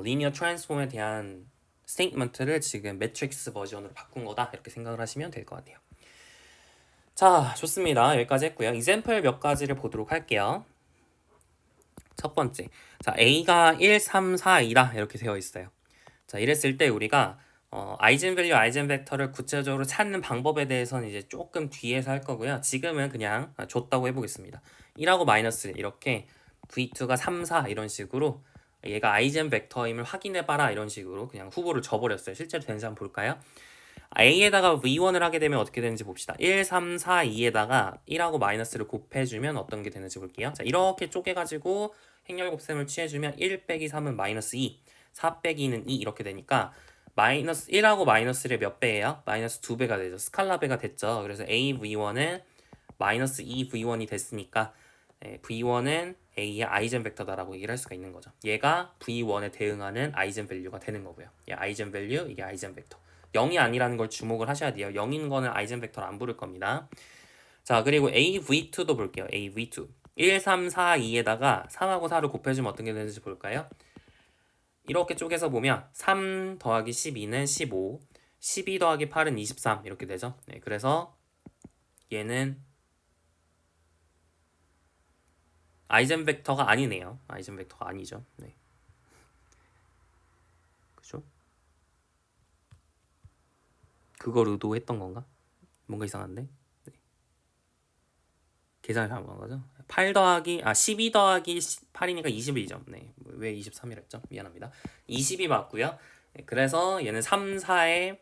리니어 트랜스폼에 대한 스테이트먼트를 지금 매트릭스 버전으로 바꾼 거다 이렇게 생각을 하시면 될 것 같아요. 자, 좋습니다. 여기까지 했고요. 이샘플 몇 가지를 보도록 할게요. 첫 번째, 자 A가 1, 3, 4, 2다 이렇게 되어 있어요. 자, 이랬을 때 우리가 아이젠밸류, 아이젠벡터를 구체적으로 찾는 방법에 대해서는 이제 조금 뒤에서 할 거고요. 지금은 그냥 줬다고 해보겠습니다. 1하고 마이너스 이렇게 V2가 3, 4 이런 식으로 얘가 아이젠벡터임을 확인해봐라 이런 식으로 그냥 후보를 줘버렸어요. 실제로 되는지 한번 볼까요? A에다가 V1을 하게 되면 어떻게 되는지 봅시다. 1, 3, 4, 2에다가 1하고 마이너스를 곱해주면 어떤 게 되는지 볼게요. 자, 이렇게 쪼개가지고 행렬 곱셈을 취해주면 1 빼기 3은 마이너스 2, 4 빼기 2는 2 이렇게 되니까 마이너스 1하고 마이너스의 몇 배예요? 마이너스 2배가 되죠. 스칼라 배가 됐죠. 그래서 AV1은 마이너스 2V1이 됐으니까 V1은 A의 아이젠 벡터다라고 얘기를 할 수가 있는 거죠. 얘가 V1에 대응하는 아이젠 밸류가 되는 거고요. 얘 아이젠 밸류, 이게 아이젠 벡터. 0이 아니라는 걸 주목을 하셔야 돼요. 0인 거는 아이젠 벡터를 안 부를 겁니다. 자, 그리고 AV2도 볼게요. AV2. 1, 3, 4, 2에다가 3하고 4를 곱해주면 어떤 게 되는지 볼까요? 이렇게 쪼개서 보면 3 더하기 12는 15, 12 더하기 8은 23 이렇게 되죠. 네, 그래서 얘는 아이젠 벡터가 아니네요. 아이젠 벡터가 아니죠. 네. 그죠? 그걸 의도했던 건가? 뭔가 이상한데? 네. 계산을 잘못한 거죠? 12 더하기 8이니까 21이죠. 네. 왜 23이랬죠? 미안합니다. 20이 맞고요. 네, 그래서 얘는 3, 4의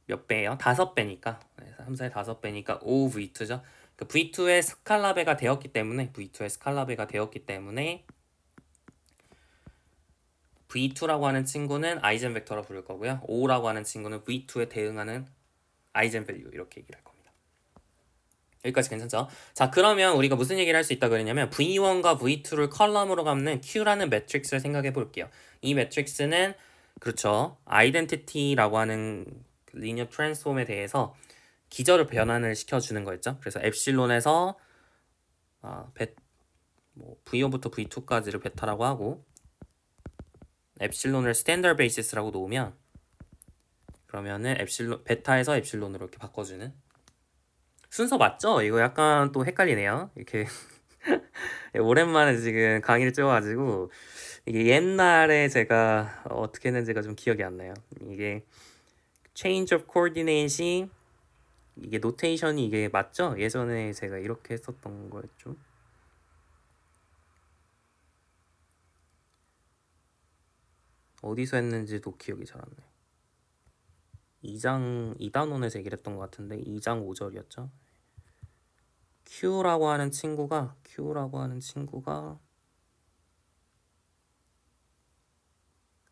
몇 배예요? 5배니까. 네, 3, 4의 5배니까 5V2죠. 그 V2의 스칼라배가 되었기 때문에 V2라고 하는 친구는 아이젠 벡터로 부를 거고요. 5라고 하는 친구는 V2에 대응하는 아이젠 밸류 이렇게 얘기를 할 겁니다. 여기까지 괜찮죠? 자, 그러면 우리가 무슨 얘기를 할 수 있다 그랬냐면 V1과 V2를 컬럼으로 감는 Q라는 매트릭스를 생각해 볼게요. 이 매트릭스는 그렇죠. 아이덴티티라고 하는 리니어 트랜스폼에 대해서 기저를 변환을 시켜주는 거였죠. 그래서 엡실론에서 V1부터 V2까지를 베타라고 하고 엡실론을 스탠더드 베이시스라고 놓으면 그러면은 베타에서 엡실론으로 이렇게 바꿔주는 순서 맞죠? 이거 약간 또 헷갈리네요. 이렇게 오랜만에 지금 강의를 찍어가지고 이게 옛날에 제가 어떻게 했는지가 좀 기억이 안 나요. 이게 change of coordinate이 이게 노테이션이 이게 맞죠? 예전에 제가 이렇게 했었던 거였죠. 어디서 했는지도 기억이 잘 안 나요. 2단원에서 얘기를 했던 것 같은데 2장 5절이었죠. Q라고 하는 친구가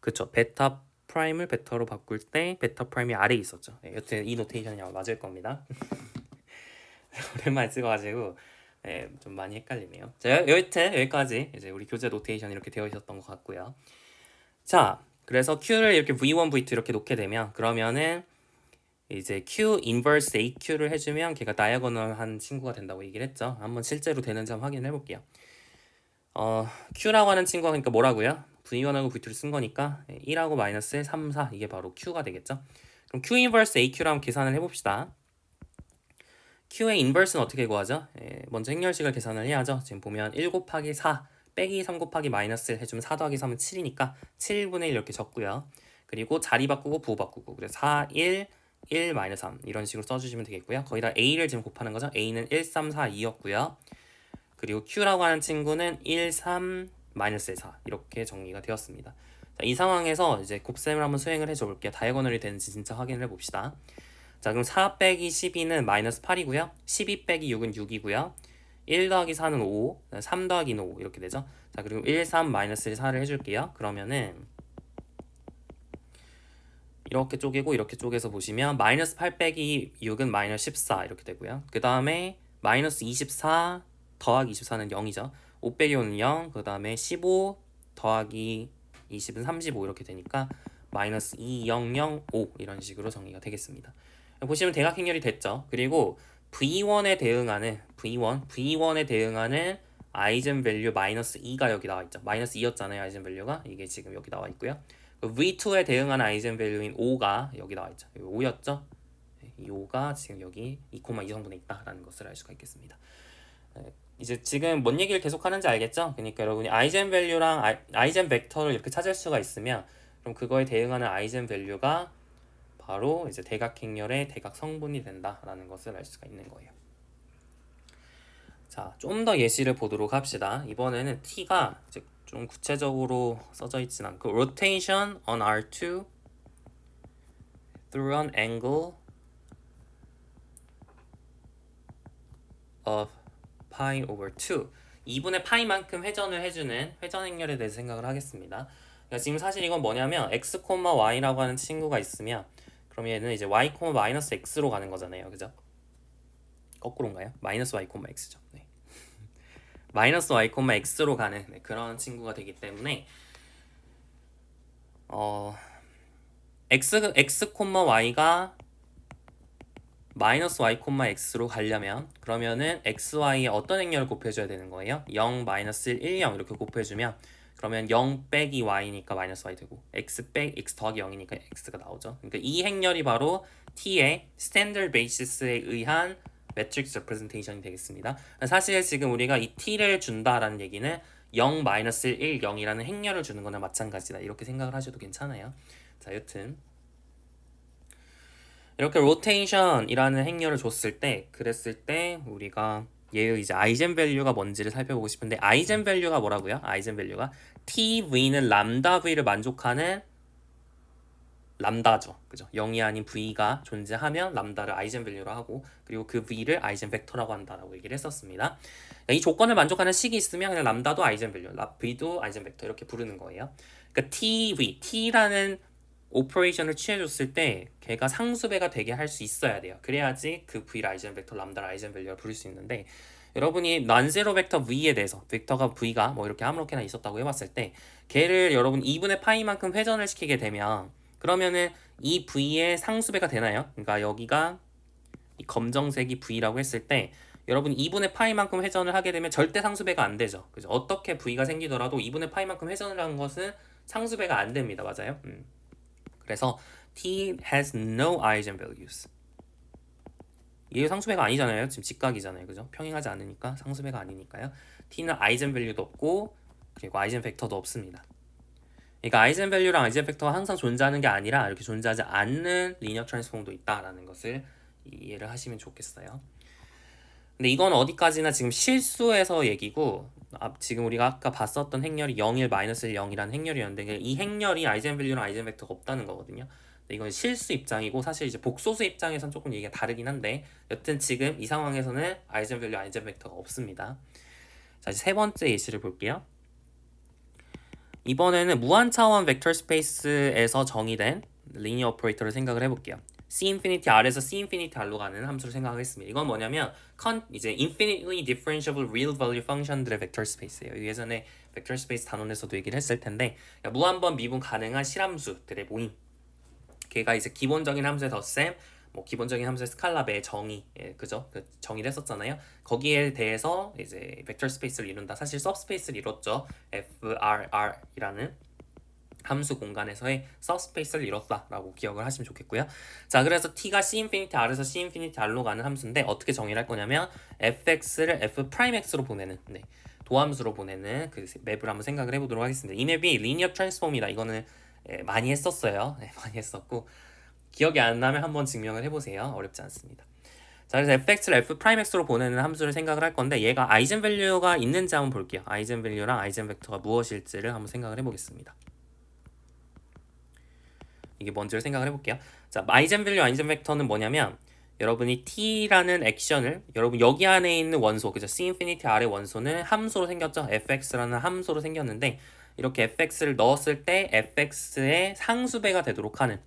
그쵸. 베타 프라임을 베타로 바꿀 때 베타 프라임이 아래에 있었죠. 네, 여튼 이 노테이션이 아마 맞을 겁니다. 오랜만에 찍어가지고 네, 좀 많이 헷갈리네요. 자, 여튼 여기까지 이제 우리 교재 노테이션 이렇게 되어 있었던 것 같고요. 자, 그래서 Q를 이렇게 V1, V2 이렇게 놓게 되면 그러면은 이제 Q 인버스 AQ를 해주면 걔가 다이아고널한 친구가 된다고 얘기를 했죠. 한번 실제로 되는지 한번 확인해 볼게요. Q라고 하는 친구가 그러니까 뭐라고요? V1하고 V2를 쓴 거니까 1하고 마이너스 3, 4 이게 바로 Q가 되겠죠. 그럼 Q 인버스 AQ로 한번 계산을 해봅시다. Q의 인버스는 어떻게 구하죠? 먼저 행렬식을 계산을 해야죠. 지금 보면 1 곱하기 4 빼기 3 곱하기 마이너스 1 해주면 4 더하기 3은 7이니까 7분의 1 이렇게 적고요. 그리고 자리 바꾸고 부호 바꾸고 그래서 4, 1, 1, 마이너스 3 이런 식으로 써주시면 되겠고요. 거기다 A를 지금 곱하는 거죠. A는 1, 3, 4, 2였고요. 그리고 Q라고 하는 친구는 1, 3, 마이너스 1, 4 이렇게 정리가 되었습니다. 자, 이 상황에서 이제 곱셈을 한번 수행을 해줘 볼게요. 다이아고널이 되는지 진짜 확인을 해봅시다. 자, 그럼 4 빼기 12는 마이너스 8이고요. 12 빼기 6은 6이고요. 1 더하기 4는 5, 3 더하기 2는 5 이렇게 되죠. 자, 그리고 1, 3, 마이너스 1, 4를 해줄게요. 그러면은 이렇게 쪼개고 이렇게 쪼개서 보시면 마이너스 8 빼기 6은 마이너스 14 이렇게 되고요. 그 다음에 마이너스 24 더하기 24는 0이죠. 5 빼기 5는 0, 그 다음에 15 더하기 20은 35 이렇게 되니까 마이너스 2005 이런 식으로 정리가 되겠습니다. 보시면 대각행렬이 됐죠. 그리고 V1에 대응하는 아이젠 밸류 마이너스 2가 여기 나와 있죠. 마이너스 2였잖아요. 아이젠 밸류가 이게 지금 여기 나와 있고요. V2에 대응하는 아이젠 밸류인 5가 여기 나와 있죠. 5였죠. 이 5가 지금 여기 2,2성분에 있다라는 것을 알 수가 있겠습니다. 이제 지금 뭔 얘기를 계속 하는지 알겠죠? 그러니까 여러분이 아이젠 밸류랑 아이젠 벡터를 이렇게 찾을 수가 있으면 그럼 그거에 대응하는 아이젠 밸류가 바로 이제 대각행렬의 대각 성분이 된다라는 것을 알 수가 있는 거예요. 자, 좀 더 예시를 보도록 합시다. 이번에는 T가 이제 좀 구체적으로 써져 있진 않고 rotation on R2 through an angle of pi over 2 2분의 파이만큼 회전을 해주는 회전 행렬에 대해서 생각을 하겠습니다. 그러니까 지금 사실 이건 뭐냐면 x, y라고 하는 친구가 있으면 그럼 얘는 이제 y, 마이너스 x로 가는 거잖아요. 그죠? 거꾸로인가요? 마이너스 y, x죠. 네. 마이너스 y, x로 가는 그런 친구가 되기 때문에 x, y가 마이너스 y, x로 가려면 그러면은 xy에 어떤 행렬을 곱해줘야 되는 거예요? 0, 마이너스 1, 0 이렇게 곱해주면 그러면 0 빼기 y니까 마이너스 y 되고 x 더하기 0이니까 x가 나오죠. 그러니까 이 행렬이 바로 t의 스탠더드 베이시스에 의한 매트릭스 레프레젠테이션이 되겠습니다. 사실 지금 우리가 이 t를 준다라는 얘기는 0, 마이너스 1, 0이라는 행렬을 주는 거나 마찬가지다. 이렇게 생각을 하셔도 괜찮아요. 자, 여튼 이렇게 로테이션이라는 행렬을 줬을 때 그랬을 때 우리가 얘의 이제 아이젠 밸류가 뭔지를 살펴보고 싶은데 아이젠 밸류가 뭐라고요? 아이젠 밸류가 TV는 람다 V를 만족하는 람다죠. 그죠? 0이 아닌 V가 존재하면 람다를 아이젠 밸류로 하고 그리고 그 V를 아이젠 벡터라고 한다라고 얘기를 했었습니다. 이 조건을 만족하는 식이 있으면 그냥 람다도 아이젠 밸류, V도 아이젠 벡터 이렇게 부르는 거예요. 그러니까 T라는 오퍼레이션을 취해줬을 때 걔가 상수배가 되게 할 수 있어야 돼요. 그래야지 그 V를 아이젠 벡터, 람다를 아이젠 밸류를 부를 수 있는데 여러분이 난제로 벡터 V에 대해서 벡터가 V가 뭐 이렇게 아무렇게나 있었다고 해봤을 때 걔를 여러분 2분의 파이만큼 회전을 시키게 되면 그러면은 이 V의 상수배가 되나요? 그러니까 여기가 이 검정색이 V라고 했을 때 여러분 2분의 파이만큼 회전을 하게 되면 절대 상수배가 안 되죠. 그죠? 어떻게 V가 생기더라도 2분의 파이만큼 회전을 하는 것은 상수배가 안 됩니다. 맞아요? 그래서 T has no eigenvalues. 얘 상수배가 아니잖아요. 지금 직각이잖아요. 그죠? 평행하지 않으니까 상수배가 아니니까요. T는 아이젠밸류도 없고 그리고 아이젠 벡터도 없습니다. 그러니까 아이젠밸류랑 아이젠 벡터가 항상 존재하는 게 아니라 이렇게 존재하지 않는 리니어 트랜스폼도 있다라는 것을 이해를 하시면 좋겠어요. 근데 이건 어디까지나 지금 실수에서 얘기고 지금 우리가 아까 봤었던 행렬이 0, 1, 마이너스 1, 0이라는 행렬이었는데 이 행렬이 아이젠밸류랑 아이젠 벡터가 없다는 거거든요. 이건 실수 입장이고 사실 이제 복소수 입장에선 조금 얘기가 다르긴 한데 여튼 지금 이 상황에서는 아이젠밸류, 아이젠 벡터가 없습니다. 자, 이제 세 번째 예시를 볼게요. 이번에는 무한 차원 벡터 스페이스에서 정의된 리니어 오퍼레이터를 생각을 해볼게요. C 인피니티 R에서 C 인피니티 R로 가는 함수를 생각하겠습니다. 이건 뭐냐면 이제 infinitely differentiable real value function들의 벡터 스페이스예요. 예전에 벡터 스페이스 단원에서도 얘기를 했을 텐데 무한번 미분 가능한 실함수들의 모임. 걔가 이제 기본적인 함수의 덧셈, 뭐 기본적인 함수의 스칼라베의 정의, 그죠? 그 정의를 했었잖아요. 거기에 대해서 이제 벡터 스페이스를 이룬다. 사실 서브스페이스를 이뤘죠. FRR이라는. 함수 공간에서의 서브스페이스를 이뤘다라고 기억을 하시면 좋겠고요. 자, 그래서 t가 c 인피니티 r에서 c 인피니티 r로 가는 함수인데 어떻게 정의를 할 거냐면 fx를 f'(x로 보내는 도함수로 보내는 그 맵을 한번 생각을 해보도록 하겠습니다. 이 맵이 리니어 트랜스폼이다. 이거는 많이 했었어요. 많이 했었고 기억이 안 나면 한번 증명을 해보세요. 어렵지 않습니다. 자, 그래서 fx를 f'(x로 보내는 함수를 생각을 할 건데 얘가 아이젠밸류가 있는지 한번 볼게요. 아이젠밸류랑 아이젠벡터가 무엇일지를 한번 생각을 해보겠습니다. 이게 뭔지를 생각을 해볼게요. 자, 아이젠밸류, 아이젠벡터는 뭐냐면 여러분이 t라는 액션을 여러분 여기 안에 있는 원소, 그죠? c 인피니티 r의 원소는 함수로 생겼죠. fx라는 함수로 생겼는데 이렇게 fx를 넣었을 때 fx의 상수배가 되도록 하는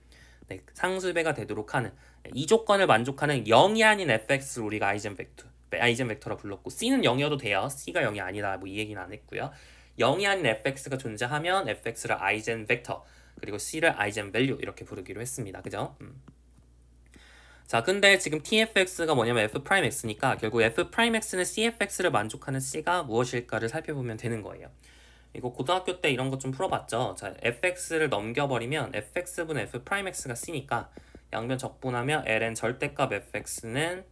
상수배가 되도록 하는 이 조건을 만족하는 0이 아닌 fx를 우리가 아이젠벡터라 불렀고 c는 0이어도 돼요. c가 0이 아니다. 뭐 이 얘기는 안 했고요. 0이 아닌 fx가 존재하면 fx를 아이젠벡터 그리고 c를 아이젠밸류 이렇게 부르기로 했습니다. 그죠? 자, 근데 지금 tfx가 뭐냐면 f'x니까 결국 f'x는 cfx를 만족하는 c가 무엇일까를 살펴보면 되는 거예요. 이거 고등학교 때 이런 거 좀 풀어봤죠. 자, fx를 넘겨버리면 fx분의 f'x가 c니까 양변 적분하면 ln 절대값 fx는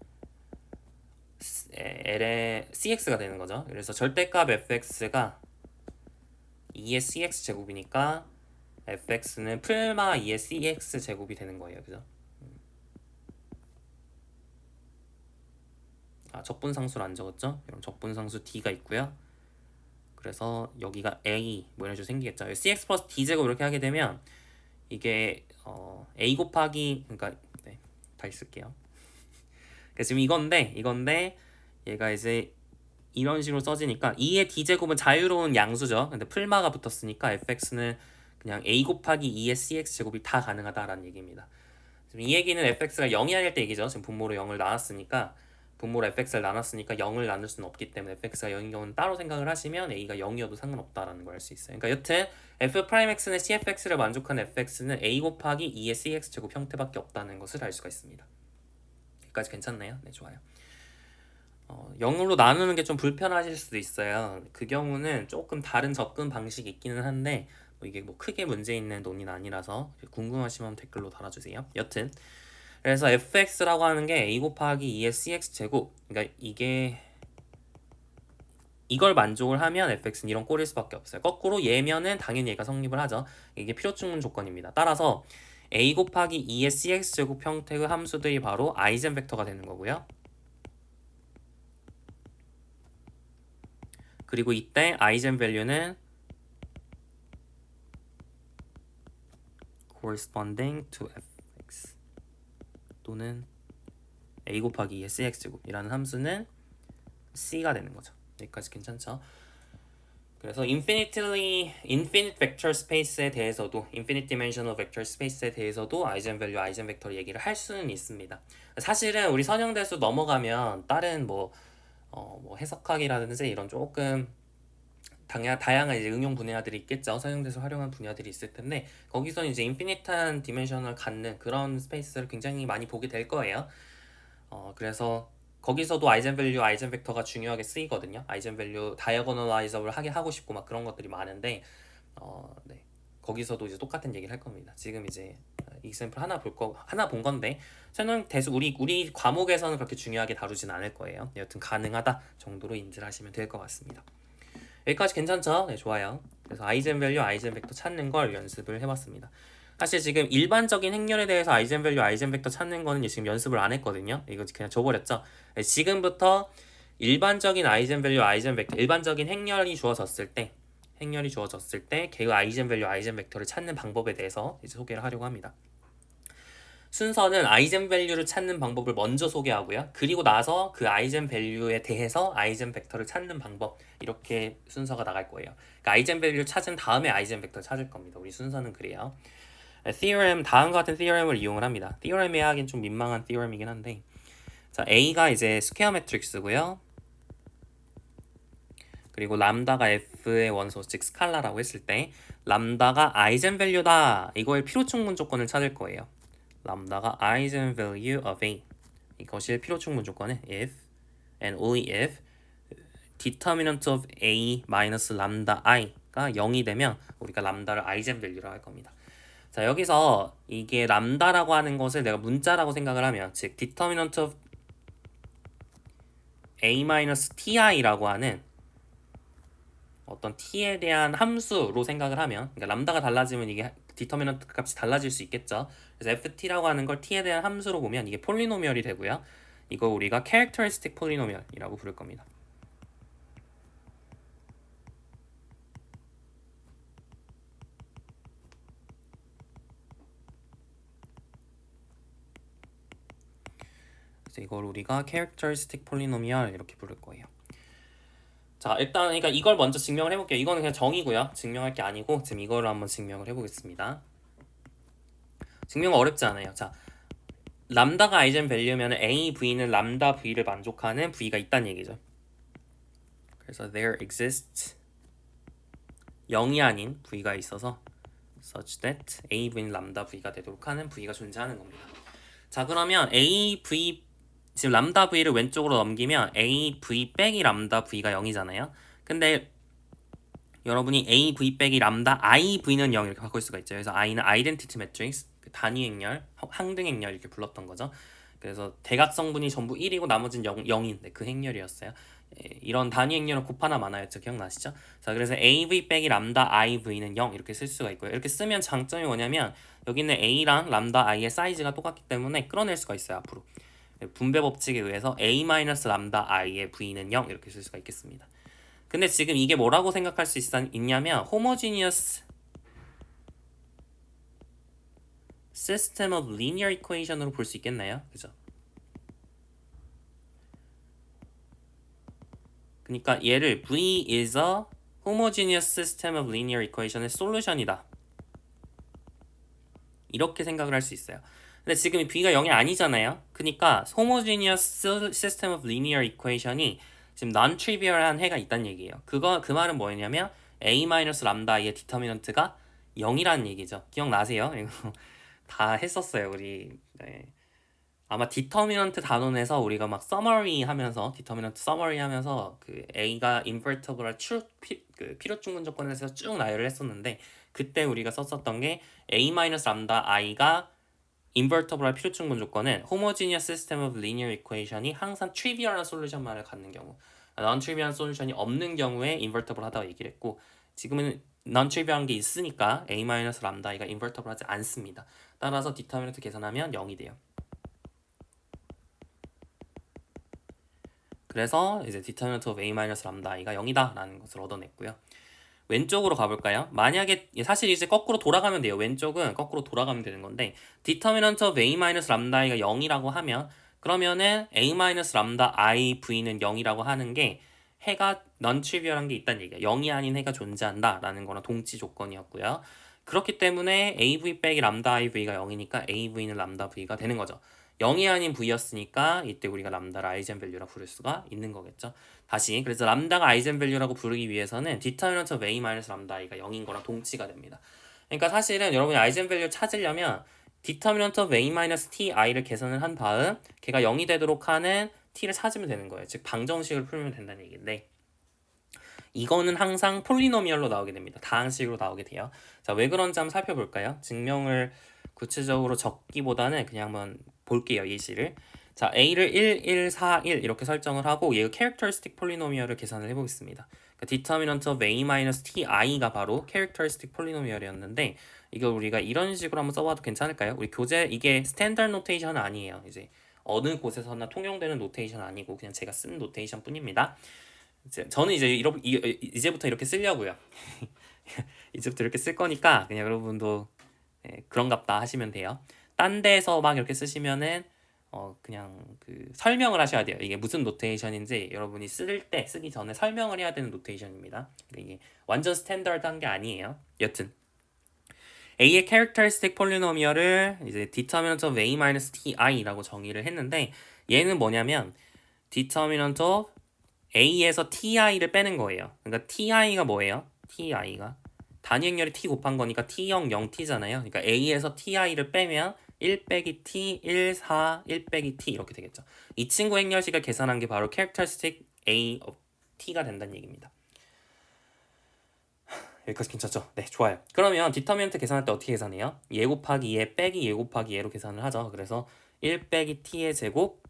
l의 cx가 되는 거죠. 그래서 절대값 fx가 2의 cx 제곱이니까 fx는 풀마 2의 cx 제곱이 되는 거예요. 그죠? 적분상수를 안 적었죠? 그럼 적분상수 d가 있고요. 그래서 여기가 a 뭐 이런 식으로 생기겠죠. cx 플러스 d 제곱 이렇게 하게 되면 이게 a 곱하기 그러니까 다시 쓸게요. 그러니까 지금 이건데 얘가 이제 이런 식으로 써지니까 2의 d 제곱은 자유로운 양수죠. 근데 풀마가 붙었으니까 fx는 그냥 a 곱하기 2의 cx 제곱이 다 가능하다라는 얘기입니다. 지금 이 얘기는 fx가 0이 아닐 때 얘기죠. 지금 분모로 0을 나눴으니까 분모로 fx를 나눴으니까 0을 나눌 수는 없기 때문에 fx가 0인 경우는 따로 생각을 하시면 a가 0이어도 상관없다라는 걸 알 수 있어요. 그러니까 여튼 f'x는 cfx를 만족하는 fx는 a 곱하기 2의 cx 제곱 형태밖에 없다는 것을 알 수가 있습니다. 여기까지 괜찮나요? 네, 좋아요. 0으로 나누는 게 좀 불편하실 수도 있어요. 그 경우는 조금 다른 접근 방식이 있기는 한데 이게 뭐 크게 문제 있는 논의는 아니라서 궁금하시면 댓글로 달아주세요. 여튼 그래서 fx라고 하는 게 a 곱하기 2의 cx 제곱 그러니까 이걸 만족을 하면 fx는 이런 꼴일 수밖에 없어요. 거꾸로 얘면은 당연히 얘가 성립을 하죠. 이게 필요충분 조건입니다. 따라서 a 곱하기 2의 cx 제곱 형태의 함수들이 바로 아이젠벡터가 되는 거고요. 그리고 이때 아이젠밸류는 corresponding to fx 또는 a 곱하기 2의 cx 제곱이라는 함수는 c가 되는 거죠. 여기까지 괜찮죠? 그래서 infinite vector space에 대해서도 infinite dimensional vector space에 대해서도 아이젠밸류, 아이젠벡터 얘기를 할 수는 있습니다. 사실은 우리 선형대수 넘어가면 다른 뭐 해석학이라든지 이런 조금 다양한 이제 응용 분야들이 있겠죠. 선형대수 활용한 분야들이 있을 텐데 거기서 이제 인피니트한 디멘션을 갖는 그런 스페이스를 굉장히 많이 보게 될 거예요. 그래서 거기서도 아이젠밸류, 아이젠벡터가 중요하게 쓰이거든요. 아이젠밸류 다이어고널라이저블 하게 하고 싶고 막 그런 것들이 많은데 네. 거기서도 이제 똑같은 얘기를 할 겁니다. 지금 이제 이샘플 하나 본 건데 선형대수 우리 과목에서는 그렇게 중요하게 다루진 않을 거예요. 여튼 가능하다 정도로 인지를 하시면 될 것 같습니다. 여기까지 괜찮죠? 네, 좋아요. 그래서 아이젠밸류, 아이젠벡터 찾는 걸 연습을 해봤습니다. 사실 지금 일반적인 행렬에 대해서 아이젠밸류, 아이젠벡터 찾는 거는 지금 연습을 안 했거든요. 이거 그냥 줘버렸죠. 네, 지금부터 일반적인 아이젠밸류, 아이젠벡터, 일반적인 행렬이 주어졌을 때 걔의 아이젠밸류, 아이젠벡터를 찾는 방법에 대해서 이제 소개를 하려고 합니다. 순서는 아이젠밸류를 찾는 방법을 먼저 소개하고요. 그리고 나서 그 아이젠밸류에 대해서 아이젠벡터를 찾는 방법 이렇게 순서가 나갈 거예요. 그러니까 아이젠밸류를 찾은 다음에 아이젠벡터를 찾을 겁니다. 우리 순서는 그래요. theorem 다음과 같은 theorem을 이용을 합니다. theorem이 하긴 좀 민망한 theorem이긴 한데 자, A가 이제 스퀘어 매트릭스고요. 그리고 람다가 F의 원소 즉 스칼라라고 했을 때 람다가 아이젠밸류다 이거의 필요충분 조건을 찾을 거예요. 람다가 eigenvalue of A 이것이 필요충분 조건은 if and only if determinant of A minus lambda I t가 0이 되면 우리가 람다를 아이젠 밸류라고 할 겁니다. 자, 여기서 이게 람다라고 하는 것을 내가 문자라고 생각을 하면, 즉 determinant of a-ti라고 하는 어떤 t에 대한 함수로 생각을 하면, 그러니까 람다가 달라지면 이게 디터미넌트 값이 달라질 수 있겠죠. 그래서 ft라고 하는 걸 t에 대한 함수로 보면 이게 폴리노미얼이 되고요. 이거 우리가 캐릭터리스틱 폴리노미얼이라고 부를 겁니다. 그래서 이걸 우리가 캐릭터리스틱 폴리노미얼 이렇게 부를 거예요. 자, 일단 그러니까 이걸 먼저 증명을 해볼게요. 이거는 그냥 정이고요. 증명할 게 아니고 지금 이거를 한번 증명을 해보겠습니다. 증명 어렵지 않아요. 자, 람다가 아이젠 밸류면 a v는 람다 v를 만족하는 v가 있다는 얘기죠. 그래서 there exists 0이 아닌 v가 있어서 such that a v는 람다 v가 되도록 하는 v가 존재하는 겁니다. 자, 그러면 a v 지금 람다 v를 왼쪽으로 넘기면 a v 빼기 람다 v가 0이잖아요. 근데 여러분이 a v 빼기 람다 i v는 0 이렇게 바꿀 수가 있죠. 그래서 i는 아이덴티티 매트릭스, 단위 행렬, 항등 행렬 이렇게 불렀던 거죠. 그래서 대각성분이 전부 1이고 나머지는 0인데 그 행렬이었어요. 이런 단위 행렬은 곱 하나 많아였죠. 기억나시죠? 자, 그래서 AV 빼기 람다 IV는 0 이렇게 쓸 수가 있고요. 이렇게 쓰면 장점이 뭐냐면 여기 있는 A랑 람다 I의 사이즈가 똑같기 때문에 끌어낼 수가 있어요. 앞으로. 분배 법칙에 의해서 A-람다 I의 V는 0 이렇게 쓸 수가 있겠습니다. 근데 지금 이게 뭐라고 생각할 수 있냐면 homogeneous system of linear equation으로 볼 수 있겠나요? 그죠? 그러니까 얘를 V is a homogeneous system of linear equation의 솔루션이다. 이렇게 생각을 할 수 있어요. 근데 지금 B가 0이 아니잖아요. 그러니까 homogeneous system of linear equation이 지금 non-trivial한 해가 있다는 얘기예요. 그 말은 뭐냐면 a-람다의 디터미넌트가 0이라는 얘기죠. 기억나세요? 이거 다 했었어요, 우리. 네. 아마 디터미넌트 단원에서 우리가 막 서머리 하면서 디터미넌트 서머리 하면서 그 A가 인버터블할 필요충분 조건에서 쭉 나열을 했었는데 그때 우리가 썼었던 게 A-람다 I가 인버터블할 필요충분 조건은 homogeneous system of linear equation이 항상 trivial한 솔루션만을 갖는 경우, non-trivial한 솔루션이 없는 경우에 인버터블 하다고 얘기를 했고 지금은 non-trivial한 게 있으니까 A-람다 I가 인버터블 하지 않습니다. 따라서 디터미넌트 계산하면 0이 돼요. 그래서 이제 determinant of a-람다 i가 0이다 라는 것을 얻어냈고요. 왼쪽으로 가볼까요? 만약에 사실 이제 거꾸로 돌아가면 돼요. 왼쪽은 거꾸로 돌아가면 되는 건데 determinant of a-람다 i가 0이라고 하면 그러면은 a-람다 i v는 0이라고 하는 게 해가 non-trivial한 게 있다는 얘기예요. 0이 아닌 해가 존재한다 라는 거랑 동치 조건이었고요. 그렇기 때문에 AV 빼기 람다 IV가 0이니까 AV는 람다 V가 되는 거죠. 0이 아닌 V였으니까 이때 우리가 람다를 아이젠밸류라 부를 수가 있는 거겠죠. 다시 그래서 람다가 아이젠밸류라고 부르기 위해서는 determinant of A-람다 I가 0인 거랑 동치가 됩니다. 그러니까 사실은 여러분이 아이젠밸류 찾으려면 determinant of A-Ti를 계산을 한 다음 걔가 0이 되도록 하는 T를 찾으면 되는 거예요. 즉 방정식을 풀면 된다는 얘기인데 이거는 항상 폴리노미얼로 나오게 됩니다. 다항식으로 나오게 돼요. 자, 왜 그런지 한번 살펴볼까요? 증명을 구체적으로 적기보다는 그냥 한번 볼게요, 예시를. 자, A를 1, 1, 4, 1 이렇게 설정을 하고 얘가 캐릭터리스틱 폴리노미얼을 계산을 해보겠습니다. 그러니까 determinant of A-ti가 바로 캐릭터리스틱 폴리노미얼이었는데 이걸 우리가 이런 식으로 한번 써봐도 괜찮을까요? 우리 교재 이게 스탠다드 노테이션은 아니에요. 이제 어느 곳에서나 통용되는 노테이션 아니고 그냥 제가 쓴 노테이션 뿐입니다. 저는 이제 이제부터 이렇게 쓰려고요. 이제부터 이렇게 쓸 거니까 그냥 여러분도 그런갑다 하시면 돼요. 딴 데서 막 이렇게 쓰시면은 그냥 그 설명을 하셔야 돼요. 이게 무슨 노테이션인지 여러분이 쓰기 전에 설명을 해야 되는 노테이션입니다. 이게 완전 스탠다드한 게 아니에요. 여튼 A의 캐릭터리스틱 폴리노미얼을 이제 determinant of A-ti라고 정의를 했는데 얘는 뭐냐면 determinant of A에서 ti를 빼는 거예요. 그러니까 ti가 뭐예요? ti가 단위 행렬이 t 곱한 거니까 t0, 0t잖아요. 그러니까 A에서 ti를 빼면 1 빼기 t, 1, 4, 1 빼기 t 이렇게 되겠죠. 이 친구 행렬식을 계산한 게 바로 characteristic A of t가 된다는 얘기입니다. 여기까지 괜찮죠? 네, 좋아요. 그러면 디터미넌트 계산할 때 어떻게 계산해요? 얘 곱하기 얘 빼기 얘 곱하기 얘로 계산을 하죠. 그래서 1 빼기 t의 제곱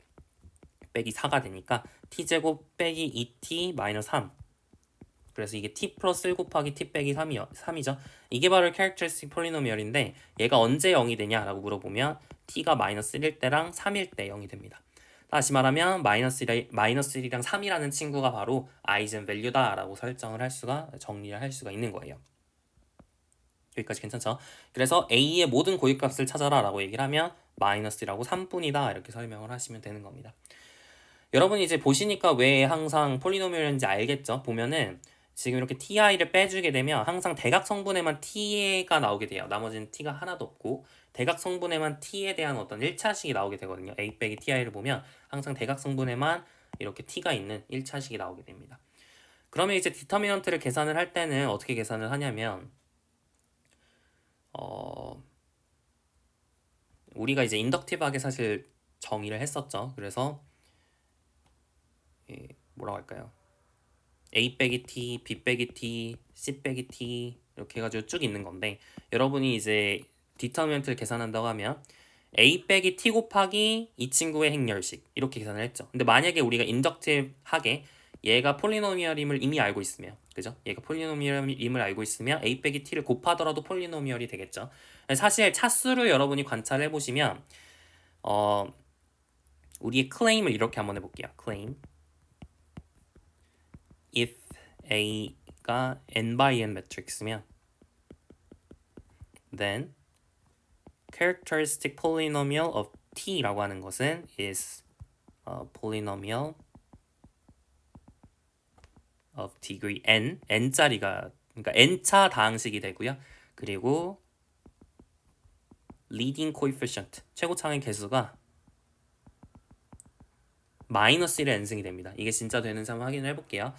빼기 4가 되니까 t제곱 빼기 2t 마이너스 3. 그래서 이게 t 플러스 1 곱하기 t 빼기 3이죠. 이게 바로 characteristic polynomial인데 얘가 언제 0이 되냐라고 물어보면 t가 마이너스 1일 때랑 3일 때 0이 됩니다. 다시 말하면 마이너스 1이랑 3이라는 친구가 바로 아이젠 밸류다라고 정리를 할 수가 있는 거예요. 여기까지 괜찮죠? 그래서 a의 모든 고유값을 찾아라 라고 얘기를 하면 마이너스라고 3뿐이다 이렇게 설명을 하시면 되는 겁니다. 여러분이 이제 보시니까 왜 항상 폴리노미얼인지 알겠죠? 보면은 지금 이렇게 ti를 빼주게 되면 항상 대각 성분에만 t가 나오게 돼요. 나머지는 t가 하나도 없고 대각 성분에만 t에 대한 어떤 1차식이 나오게 되거든요. a 빼기 ti를 보면 항상 대각 성분에만 이렇게 t가 있는 1차식이 나오게 됩니다. 그러면 이제 디터미넌트를 계산을 할 때는 어떻게 계산을 하냐면 우리가 이제 인덕티브하게 사실 정의를 했었죠. 그래서 뭐라고 할까요? A 빼기 T, B 빼기 T, C 빼기 T 이렇게 해가지고 쭉 있는 건데 여러분이 이제 디터미넌트를 계산한다고 하면 A 빼기 T 곱하기 이 친구의 행렬식 이렇게 계산을 했죠. 근데 만약에 우리가 인덕티브하게 얘가 폴리노미얼임을 이미 알고 있으면 그죠? 얘가 폴리노미얼임을 알고 있으면 A 빼기 T를 곱하더라도 폴리노미얼이 되겠죠. 사실 차수를 여러분이 관찰해 보시면 우리의 클레임을 이렇게 한번 해볼게요. 클레임 if A가 n by n 매트릭스면 then characteristic polynomial of T라고 하는 것은 is a polynomial of degree n짜리가 그러니까 n차 다항식이 되고요. 그리고 leading coefficient 최고차의 개수가 마이너스 1의 n승이 됩니다. 이게 진짜 되는지 한번 확인을 해볼게요.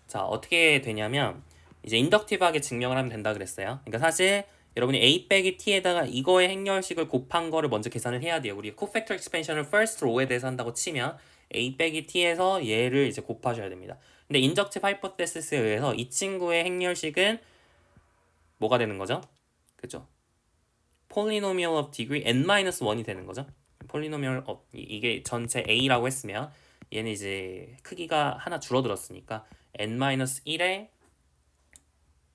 자, 어떻게 되냐면 이제 인덕티브하게 증명을 하면 된다 그랬어요. 그러니까 사실 여러분이 a 빼기 t에다가 이거의 행렬식을 곱한 거를 먼저 계산을 해야 돼요. 우리 코팩터 익스펜션을 first row에 대해서 한다고 치면 a 빼기 t에서 얘를 이제 곱하셔야 됩니다. 근데 인덕티브 하이포테시스에 의해서 이 친구의 행렬식은 뭐가 되는 거죠? 그죠? polynomial of degree n-1이 되는 거죠. polynomial of 이게 전체 a라고 했으면 얘는 이제 크기가 하나 줄어들었으니까 n-1에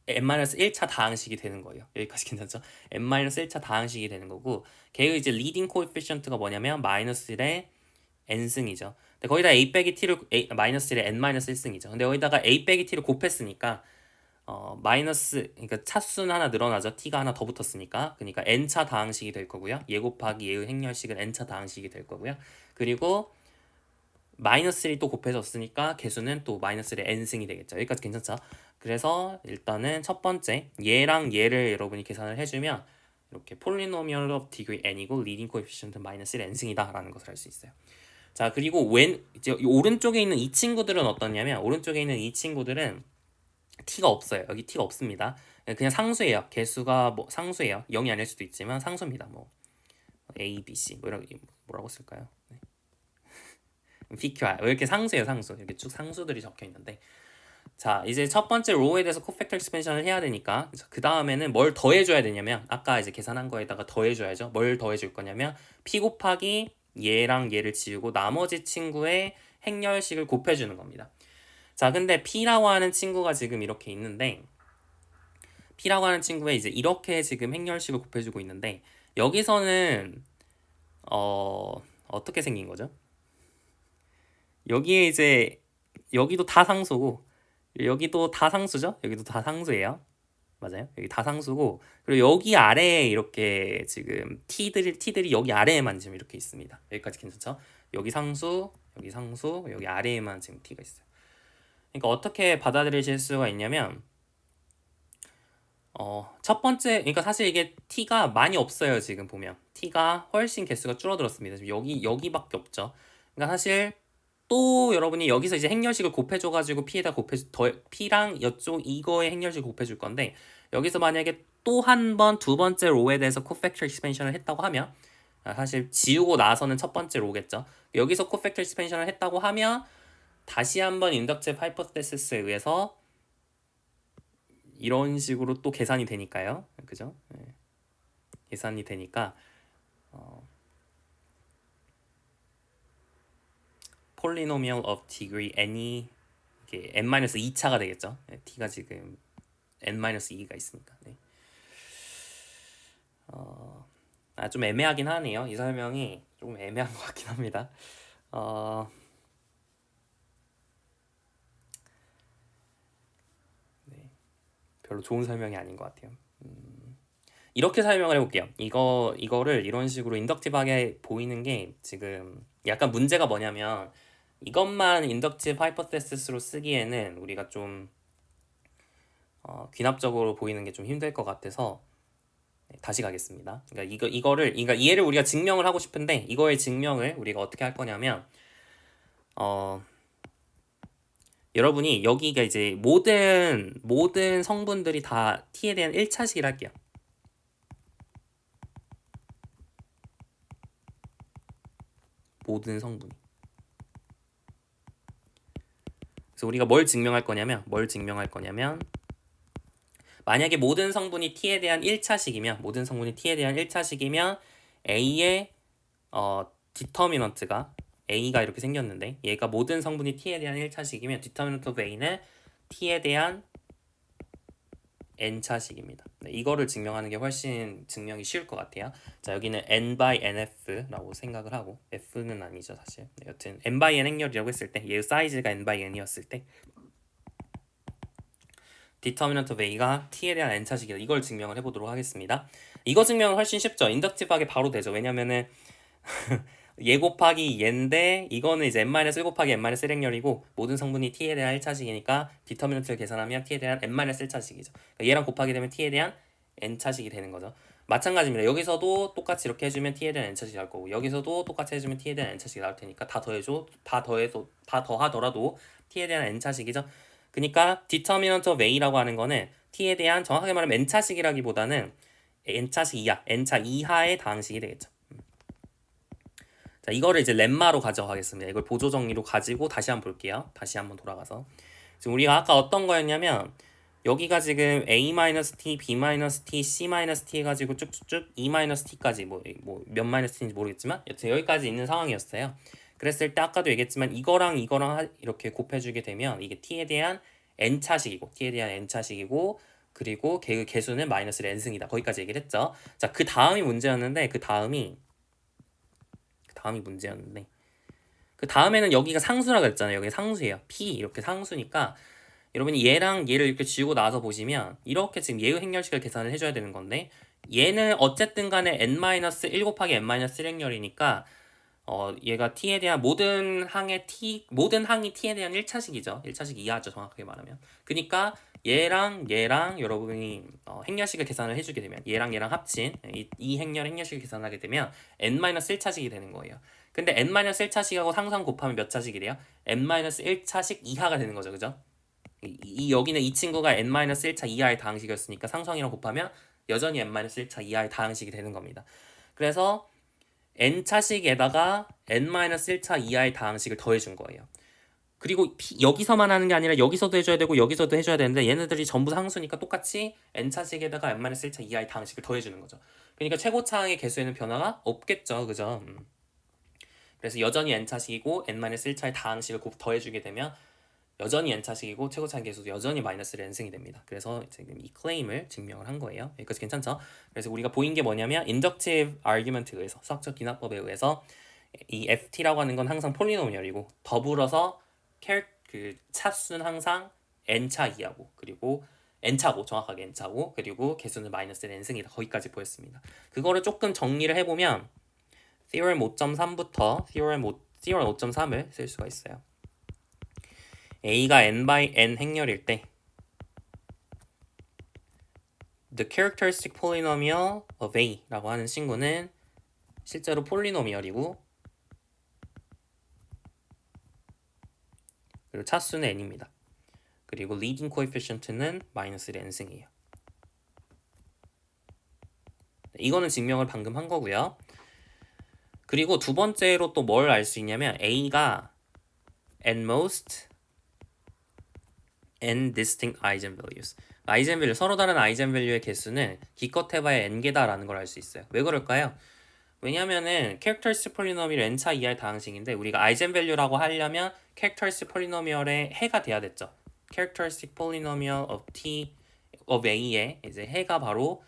n-1차 다항식이 되는 거예요. 여기까지 괜찮죠? n-1차 다항식이 되는 거고 걔의 이제 리딩 코에피션트가 뭐냐면 마이너스 1의 n승이죠. 근데 거기다 a 빼기 t를 마이너스 1의 n-1승이죠. 근데 여기다가 a 빼기 t를 곱했으니까 마이너스 그러니까 차수는 하나 늘어나죠. t가 하나 더 붙었으니까. 그러니까 n차 다항식이 될 거고요. 얘 곱하기 얘의 행렬식은 n차 다항식이 될 거고요. 그리고 마이너스 1이 또 곱해졌으니까 개수는 또 마이너스 1의 n승이 되겠죠. 여기까지 괜찮죠? 그래서 일단은 첫 번째 얘랑 얘를 여러분이 계산을 해주면 이렇게 polynomial of degree n이고 leading coefficient 마이너스 1의 n승이다 라는 것을 알 수 있어요. 자, 그리고 이제 오른쪽에 있는 이 친구들은 어떠냐면 오른쪽에 있는 이 친구들은 t가 없어요. 여기 t가 없습니다. 그냥 상수예요. 개수가 뭐 상수예요. 0이 아닐 수도 있지만 상수입니다. 뭐 a, b, c 뭐라고 쓸까요? 네. PQR 이렇게 상수예요. 상수 이렇게 쭉 상수들이 적혀 있는데 자 이제 첫 번째 로우에 대해서 코팩터 익스펜션을 해야 되니까 그 다음에는 뭘 더해줘야 되냐면 아까 이제 계산한 거에다가 더해줘야죠. 뭘 더해줄 거냐면 p 곱하기 얘랑 얘를 지우고 나머지 친구의 행렬식을 곱해주는 겁니다. 자 근데 p라고 하는 친구가 지금 이렇게 있는데 p라고 하는 친구에 이제 이렇게 지금 행렬식을 곱해주고 있는데 여기서는 어떻게 생긴 거죠? 여기에 이제 여기도 다 상수고 여기도 다 상수죠? 여기도 다 상수예요. 맞아요. 여기 다 상수고 그리고 여기 아래에 이렇게 지금 t들이 여기 아래에만 지금 이렇게 있습니다. 여기까지 괜찮죠? 여기 상수, 여기 아래에만 지금 t가 있어요. 그러니까 어떻게 받아들이실 수가 있냐면 첫 번째 그러니까 사실 이게 t가 많이 없어요. 지금 보면 t가 훨씬 개수가 줄어들었습니다. 지금 여기밖에 없죠. 그러니까 사실 또 여러분이 여기서 이제 행렬식을 곱해줘가지고 p에다 p랑 이거의 행렬식을 곱해줄 건데 여기서 만약에 또 한 번 두 번째 로에 대해서 코팩터 익스펜션을 했다고 하면 사실 지우고 나서는 첫 번째 로겠죠. 여기서 코팩터 익스펜션을 했다고 하면 다시 한번 인덕티브 하이포테시스에 의해서 이런 식으로 또 계산이 되니까요. 그죠? 네. 계산이 되니까 polynomial of degree n이 이게 n-2차가 되겠죠. 네, t가 지금 n-2가 있으니까. 네. 좀 애매하긴 하네요. 이 설명이 조금 애매한 것 같긴 합니다. 네. 별로 좋은 설명이 아닌 것 같아요. 이렇게 설명을 해볼게요. 이거를 이런 식으로 인덕티브하게 보이는 게 지금 약간 문제가 뭐냐면 이것만 인덕티브 하이포테시스로 쓰기에는 우리가 좀 귀납적으로 보이는 게 좀 힘들 것 같아서 다시 가겠습니다. 그러니까 그러니까 이해를 우리가 증명을 하고 싶은데 이거의 증명을 우리가 어떻게 할 거냐면 여러분이 여기가 이제 모든 성분들이 다 t에 대한 1차식을 할게요. 모든 성분이. 그래서 우리가 뭘 증명할 거냐면 만약에 모든 성분이 t에 대한 1차식이면 a의 디터미넌트가 a가 이렇게 생겼는데 얘가 모든 성분이 t에 대한 1차식이면 디터미넌트 오브 a는 t에 대한 n차식입니다. 네, 이거를 증명하는 게 훨씬 증명이 쉬울 것 같아요. 자, 여기는 n by nf라고 생각을 하고 f는 아니죠 사실. 네, 여튼 n by n 행렬이라고 했을 때 얘 사이즈가 n by n이었을 때 디터미넌트 오브 a가 t에 대한 n차식이다. 이걸 증명을 해보도록 하겠습니다. 이거 증명은 훨씬 쉽죠. 인덕티브하게 바로 되죠. 왜냐면은 얘 곱하기 얘인데 이거는 이제 n-1 곱하기 n-1 행렬이고 모든 성분이 t에 대한 1차식이니까 디터미넌트를 계산하면 t에 대한 n-1차식이죠. 그러니까 얘랑 곱하게 되면 t에 대한 n차식이 되는 거죠. 마찬가지입니다. 여기서도 똑같이 이렇게 해주면 t에 대한 n차식이 나올 거고 여기서도 똑같이 해주면 t에 대한 n차식이 나올 테니까 다 더하더라도 t에 대한 n차식이죠. 그러니까 디터미넌트 오브 a라고 하는 거는 t에 대한 정확하게 말하면 n차식이라기보다는 n차식 이하, n차 이하의 다항식이 되겠죠. 자, 이거를 이제 렘마로 가져가겠습니다. 이걸 보조 정리로 가지고 다시 한번 볼게요. 다시 한번 돌아가서. 지금 우리가 아까 어떤 거였냐면 여기가 지금 a-t, b-t, c-t 해가지고 쭉쭉쭉 e-t까지 뭐 몇 -t인지 모르겠지만 여튼 여기까지 있는 상황이었어요. 그랬을 때 아까도 얘기했지만 이거랑 이렇게 곱해주게 되면 이게 t에 대한 n차식이고 그리고 개수는 마이너스 n승이다. 거기까지 얘기를 했죠. 자, 그 다음이 문제였는데 그 다음이 문제였는데 그 다음에는 여기가 상수라 그랬잖아요. 여기 상수예요. p 이렇게 상수니까 여러분이 얘랑 얘를 이렇게 지우고 나서 보시면 이렇게 지금 얘의 행렬식을 계산을 해줘야 되는 건데 얘는 어쨌든 간에 n-1 곱하기 n-1 행렬이니까 얘가 t에 대한 모든 항이 t에 대한 1차식이죠. 1차식 이하죠. 정확하게 말하면. 그러니까 얘랑 여러분이 행렬식을 계산을 해주게 되면 얘랑 합친 이 행렬식을 계산하게 되면 n-1차식이 되는 거예요. 근데 n-1차식하고 항상 곱하면 몇 차식이래요? n-1차식 이하가 되는 거죠. 그죠? 여기는 이 친구가 n-1차 이하의 다항식이었으니까 상수항이랑 곱하면 여전히 n-1차 이하의 다항식이 되는 겁니다. 그래서 n차식에다가 n-1차 이하의 다항식을 더해준 거예요. 그리고 여기서만 하는 게 아니라 여기서도 해줘야 되고 여기서도 해줘야 되는데 얘네들이 전부 상수니까 똑같이 n차식에다가 n-1차 이하의 다항식을 더해주는 거죠. 그러니까 최고차항의 개수에는 변화가 없겠죠. 그죠? 그래서 여전히 n차식이고 n-1차의 다항식을 더해주게 되면 여전히 n차식이고 최고차항 개수도 여전히 마이너스 n승이 됩니다. 그래서 지금 이 클레임을 증명을 한 거예요. 여기까지 괜찮죠? 그래서 우리가 보인 게 뭐냐면 인덕티브 아르규먼트에 의해서 수학적 기납법에 의해서 이 ft라고 하는 건 항상 폴리노미얼이고 더불어서 그 차수는 항상 n차 이하고 그리고 n차고 정확하게 n차고 그리고 개수는 마이너스 n승이다. 거기까지 보였습니다. 그거를 조금 정리를 해보면 theorem 5.3부터 theorem 5.3을 쓸 수가 있어요. a가 n by n 행렬일 때 the characteristic polynomial of a라고 하는 친구는 실제로 폴리노미얼이고 그리고 차수는 n입니다. 그리고 leading coefficient는 마이너스 n승이에요. 이거는 증명을 방금 한 거고요. 그리고 두 번째로 또 뭘 알 수 있냐면 a가 n most n distinct eigenvalues 아이젠밸류 서로 다른 아이젠밸류의 개수는 기껏 해봐야 n개다라는 걸 알 수 있어요. 왜 그럴까요? 왜냐면은 캐릭터리스틱 폴리노미얼 n차 2할 다항식인데 우리가 아이젠밸류라고 하려면 캐릭터리스틱 폴리노미얼의 해가 돼야 됐죠. 캐릭터리스틱 폴리노미얼 of t of a의 이제 해가 바로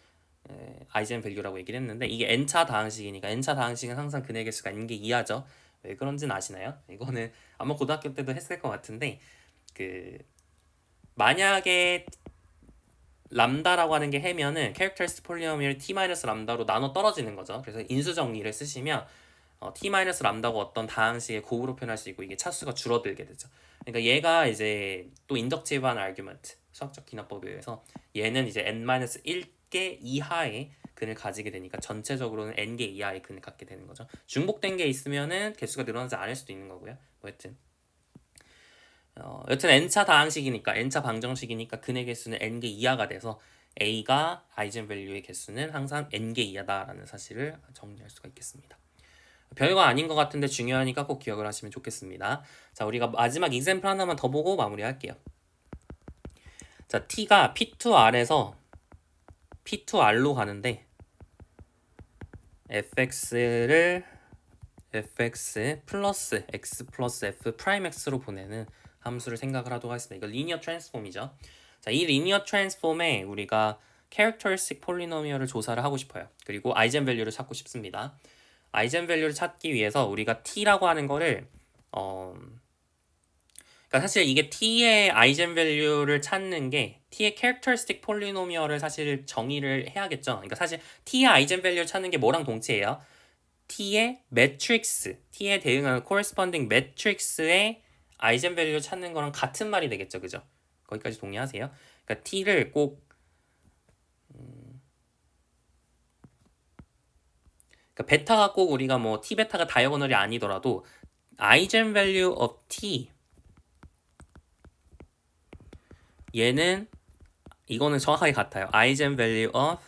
아이젠밸류라고 얘기를 했는데 이게 n차 다항식이니까 n차 다항식은 항상 근의 개수가 n개 이하죠. 왜 그런지는 아시나요? 이거는 아마 고등학교 때도 했을 것 같은데 그 만약에 람다라고 하는 게 해면은 캐릭터리스틱 폴리노미얼 t-람다로 나눠 떨어지는 거죠. 그래서 인수 정리를 쓰시면 t-람다고 어떤 다항식의 곱으로 표현할 수 있고 이게 차수가 줄어들게 되죠. 그러니까 얘가 이제 또 인덕티브한 아규먼트 수학적 기납법에 의해서 얘는 이제 n-1개 이하의 근을 가지게 되니까 전체적으로는 n개 이하의 근을 갖게 되는 거죠. 중복된 게 있으면은 개수가 늘어나지 않을 수도 있는 거고요. 뭐 여튼 n차 다항식이니까 n차 방정식이니까 근의 개수는 n개 이하가 돼서 a가 아이젠밸류의 개수는 항상 n개 이하다라는 사실을 정리할 수가 있겠습니다. 별거 아닌 것 같은데 중요하니까 꼭 기억을 하시면 좋겠습니다. 자, 우리가 마지막 example 하나만 더 보고 마무리할게요. 자, t가 p2r에서 p2r로 가는데 fx를 fx 플러스 x 플러스 f 프라임 x로 보내는 함수를 생각을 하도록 하겠습니다. 이거 리니어 트랜스폼이죠. 자, 이 리니어 트랜스폼에 우리가 캐릭터리스틱 폴리노미얼을 조사를 하고 싶어요. 그리고 아이젠밸류를 찾고 싶습니다. 아이젠밸류를 찾기 위해서 우리가 t라고 하는 거를 그러니까 사실 이게 t의 아이젠밸류를 찾는 게 t의 캐릭터리스틱 폴리노미얼을 사실 정의를 해야겠죠. 그러니까 사실 t의 아이젠밸류를 찾는 게 뭐랑 동치예요? t의 매트릭스, t에 대응하는 corresponding 매트릭스의 아이젠밸류를 찾는 거랑 같은 말이 되겠죠, 그죠? 거기까지 동의하세요? 그러니까 t를 꼭 그러니까 베타가 꼭 우리가 뭐 t 베타가 다이어고널이 아니더라도 아이젠밸류 of t 얘는 이거는 정확하게 같아요. 아이젠밸류 of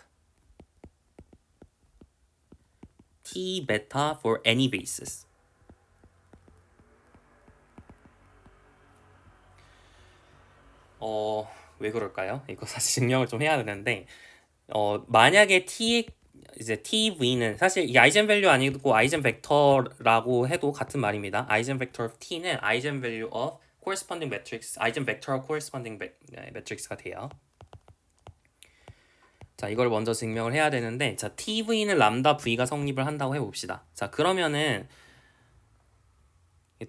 t 베타 for any basis. 왜 그럴까요? 이거 사실 증명을 좀 해야 되는데 만약에 이제 tv는 사실 이 아이젠밸류 아니고 아이젠 벡터라고 해도 같은 말입니다. 아이젠 벡터 of t는 아이젠 value of corresponding matrix, 아이젠 벡터 corresponding matrix가 돼요. 자, 이걸 먼저 증명을 해야 되는데 자, tv는 람다 v가 성립을 한다고 해봅시다. 자, 그러면은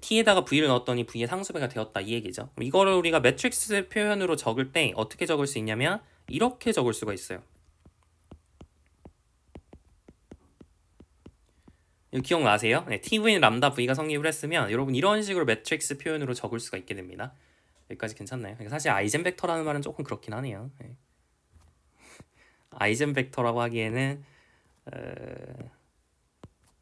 t에다가 v를 넣었더니 v의 상수배가 되었다 이 얘기죠. 이거를 우리가 매트릭스 표현으로 적을 때 어떻게 적을 수 있냐면 이렇게 적을 수가 있어요. 이거 기억나세요? 네, tv는 람다 v가 성립을 했으면 여러분 이런 식으로 매트릭스 표현으로 적을 수가 있게 됩니다. 여기까지 괜찮나요? 사실 아이젠 벡터라는 말은 조금 그렇긴 하네요. 네. 아이젠 벡터라고 하기에는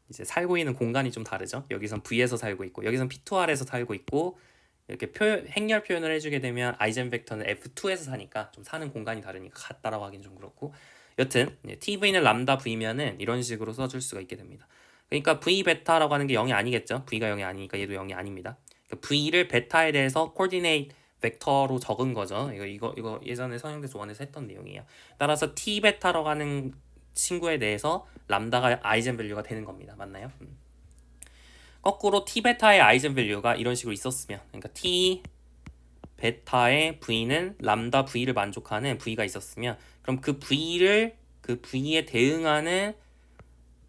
이제 살고 있는 공간이 좀 다르죠. 여기선 V에서 살고 있고 여기선 P2R에서 살고 있고 이렇게 행렬 표현을 해주게 되면 아이젠 벡터는 F2에서 사니까 좀 사는 공간이 다르니까 같다라고 하긴 좀 그렇고 여튼 TV는 람다 V면은 이런 식으로 써줄 수가 있게 됩니다. 그러니까 V 베타라고 하는 게 0이 아니겠죠. V가 0이 아니니까 얘도 0이 아닙니다. 그러니까 V를 베타에 대해서 코디네이트 벡터로 적은 거죠. 이거 예전에 성형대수 원에서 했던 내용이에요. 따라서 T 베타라고 하는 친구에 대해서 람다가 아이젠밸류가 되는 겁니다. 맞나요? 거꾸로 T 베타의 아이젠밸류가 이런 식으로 있었으면 그러니까 T 베타의 V는 람다 V를 만족하는 V가 있었으면 그럼 그 V에 대응하는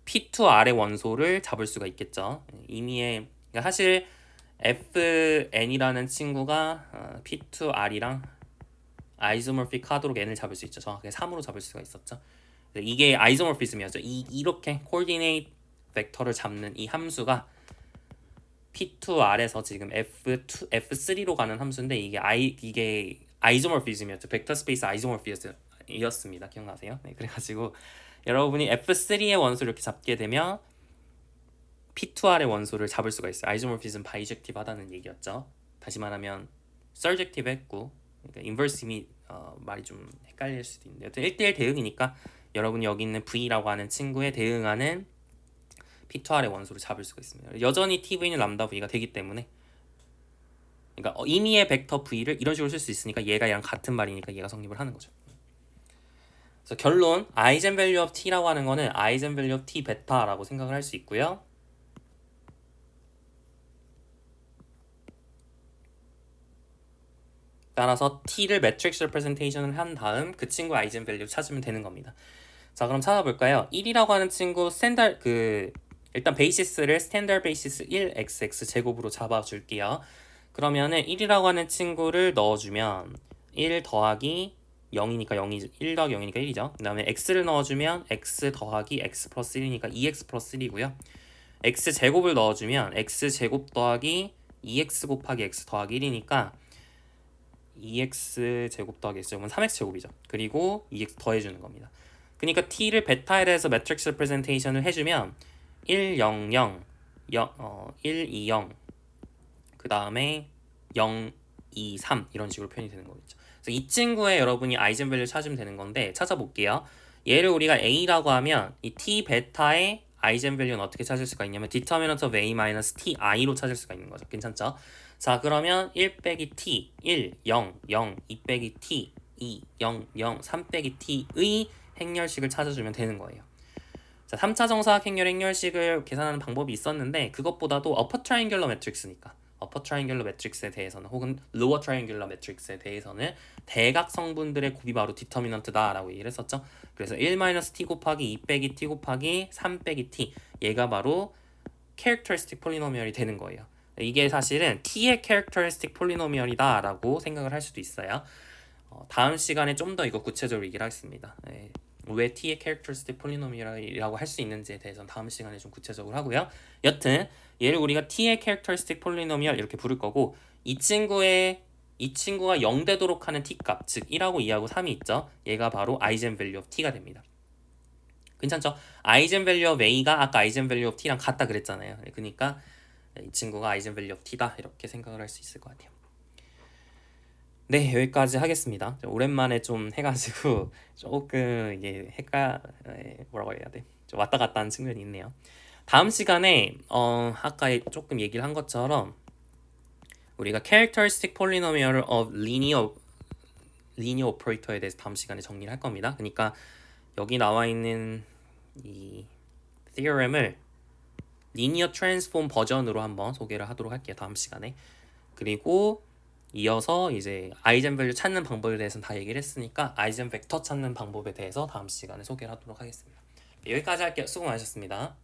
P2R의 원소를 잡을 수가 있겠죠. 이미의 그러니까 사실 FN이라는 친구가 P2R이랑 아이소모픽 하도록 n을 잡을 수 있죠. 정확하게 3으로 잡을 수가 있었죠. 이게 아이소모피즘이었죠. 이렇게 코디네이트 벡터를 잡는 이 함수가 P2R에서 지금 F3로 가는 함수인데 이게 아이소모피즘이었죠. 벡터 스페이스 아이소모피즘이었습니다. 기억나세요? 네, 그래가지고 여러분이 F3의 원소를 이렇게 잡게 되면 P2R의 원소를 잡을 수가 있어요. 아이소모피즘 바이젝티브 하다는 얘기였죠. 다시 말하면 서젝티브 했고 그러니까 인버스임이 말이 좀 헷갈릴 수도 있는데 여튼 1대1 대응이니까 여러분이 여기 있는 V라고 하는 친구에 대응하는 P2R의 원소를 잡을 수가 있습니다. 여전히 TV는 람다 V가 되기 때문에 그러니까 임의의 벡터 V를 이런 식으로 쓸 수 있으니까 얘가 얘랑 같은 말이니까 얘가 성립을 하는 거죠. 그래서 결론 eigenvalue of t라고 하는 거는 eigenvalue of t 베타라고 생각을 할 수 있고요. 따라서 t를 매트릭스 레프레젠테이션을 한 다음 그 친구의 아이젠밸류 찾으면 되는 겁니다. 자, 그럼 찾아볼까요? 1이라고 하는 친구 일단 베이시스를 스탠다드 베이시스 1xx 제곱으로 잡아줄게요. 그러면은 1이라고 하는 친구를 넣어주면 1 더하기 0이니까 0이 1 더하기 0이니까 1이죠. 그 다음에 x를 넣어주면 x 더하기 x 플러스 1이니까 2x 플러스 1이고요. x 제곱을 넣어주면 x 제곱 더하기 2x 곱하기 x 더하기 1이니까 2x 제곱 더하기 x 제곱은 3x 제곱이죠. 그리고 2x 더해주는 겁니다. 그러니까 t를 베타에 대해서 매트릭스 레프레젠테이션을 해주면 1, 0, 0, 1, 2, 0, 그 다음에 0, 2, 3 이런 식으로 표현이 되는 거겠죠. 그래서 이 친구에 여러분이 아이젠밸류 찾으면 되는 건데 찾아볼게요. 얘를 우리가 a라고 하면 이 t 베타의 아이젠밸류는 어떻게 찾을 수가 있냐면 determinant of a-ti로 찾을 수가 있는 거죠. 괜찮죠? 자, 그러면 1 빼기 t, 1, 0, 0, 2 빼기 t, 2, 0, 0, 3 빼기 t의 행렬식을 찾아주면 되는 거예요. 자, 3차 정사각 행렬 행렬식을 계산하는 방법이 있었는데 그것보다도 어퍼 트라이앵귤러 매트릭스니까 어퍼 트라이앵귤러 매트릭스에 대해서는 혹은 로어 트라이앵귤러 매트릭스에 대해서는 대각 성분들의 곱이 바로 디터미넌트다 라고 얘기를 했었죠. 그래서 1-t 곱하기 2 빼기 t 곱하기 3 빼기 t 얘가 바로 캐릭터리스틱 폴리노미얼이 되는 거예요. 이게 사실은 t의 캐릭터리스틱 폴리노미얼이다 라고 생각을 할 수도 있어요. 다음 시간에 좀 더 이거 구체적으로 얘기를 하겠습니다. 네. 왜 t의 캐릭터리스틱 폴리노미얼이라고 할 수 있는지에 대해서는 다음 시간에 좀 구체적으로 하고요. 여튼 얘를 우리가 t의 캐릭터리스틱 폴리노미얼 이렇게 부를 거고 이 친구가 0 되도록 하는 t값 즉 1하고 2하고 3이 있죠. 얘가 바로 아이젠밸류 of t가 됩니다. 괜찮죠? 아이젠밸류 of a가 아까 아이젠밸류 of t랑 같다 그랬잖아요. 그러니까 이 친구가 아이젠밸류 of t다 이렇게 생각을 할 수 있을 것 같아요. 네, 여기까지 하겠습니다. 오랜만에 좀 해가지고 조금 이게 뭐라고 해야 돼? 좀 왔다 갔다 하는 측면이 있네요. 다음 시간에 아까 조금 얘기를 한 것처럼 우리가 characteristic polynomial of linear operator에 대해서 다음 시간에 정리를 할 겁니다. 그러니까 여기 나와 있는 이 theorem을 linear transform 버전으로 한번 소개를 하도록 할게요. 다음 시간에. 그리고 이어서 이제 아이젠밸류 찾는 방법에 대해서는 다 얘기를 했으니까 아이젠 벡터 찾는 방법에 대해서 다음 시간에 소개를 하도록 하겠습니다. 여기까지 할게요. 수고 많으셨습니다.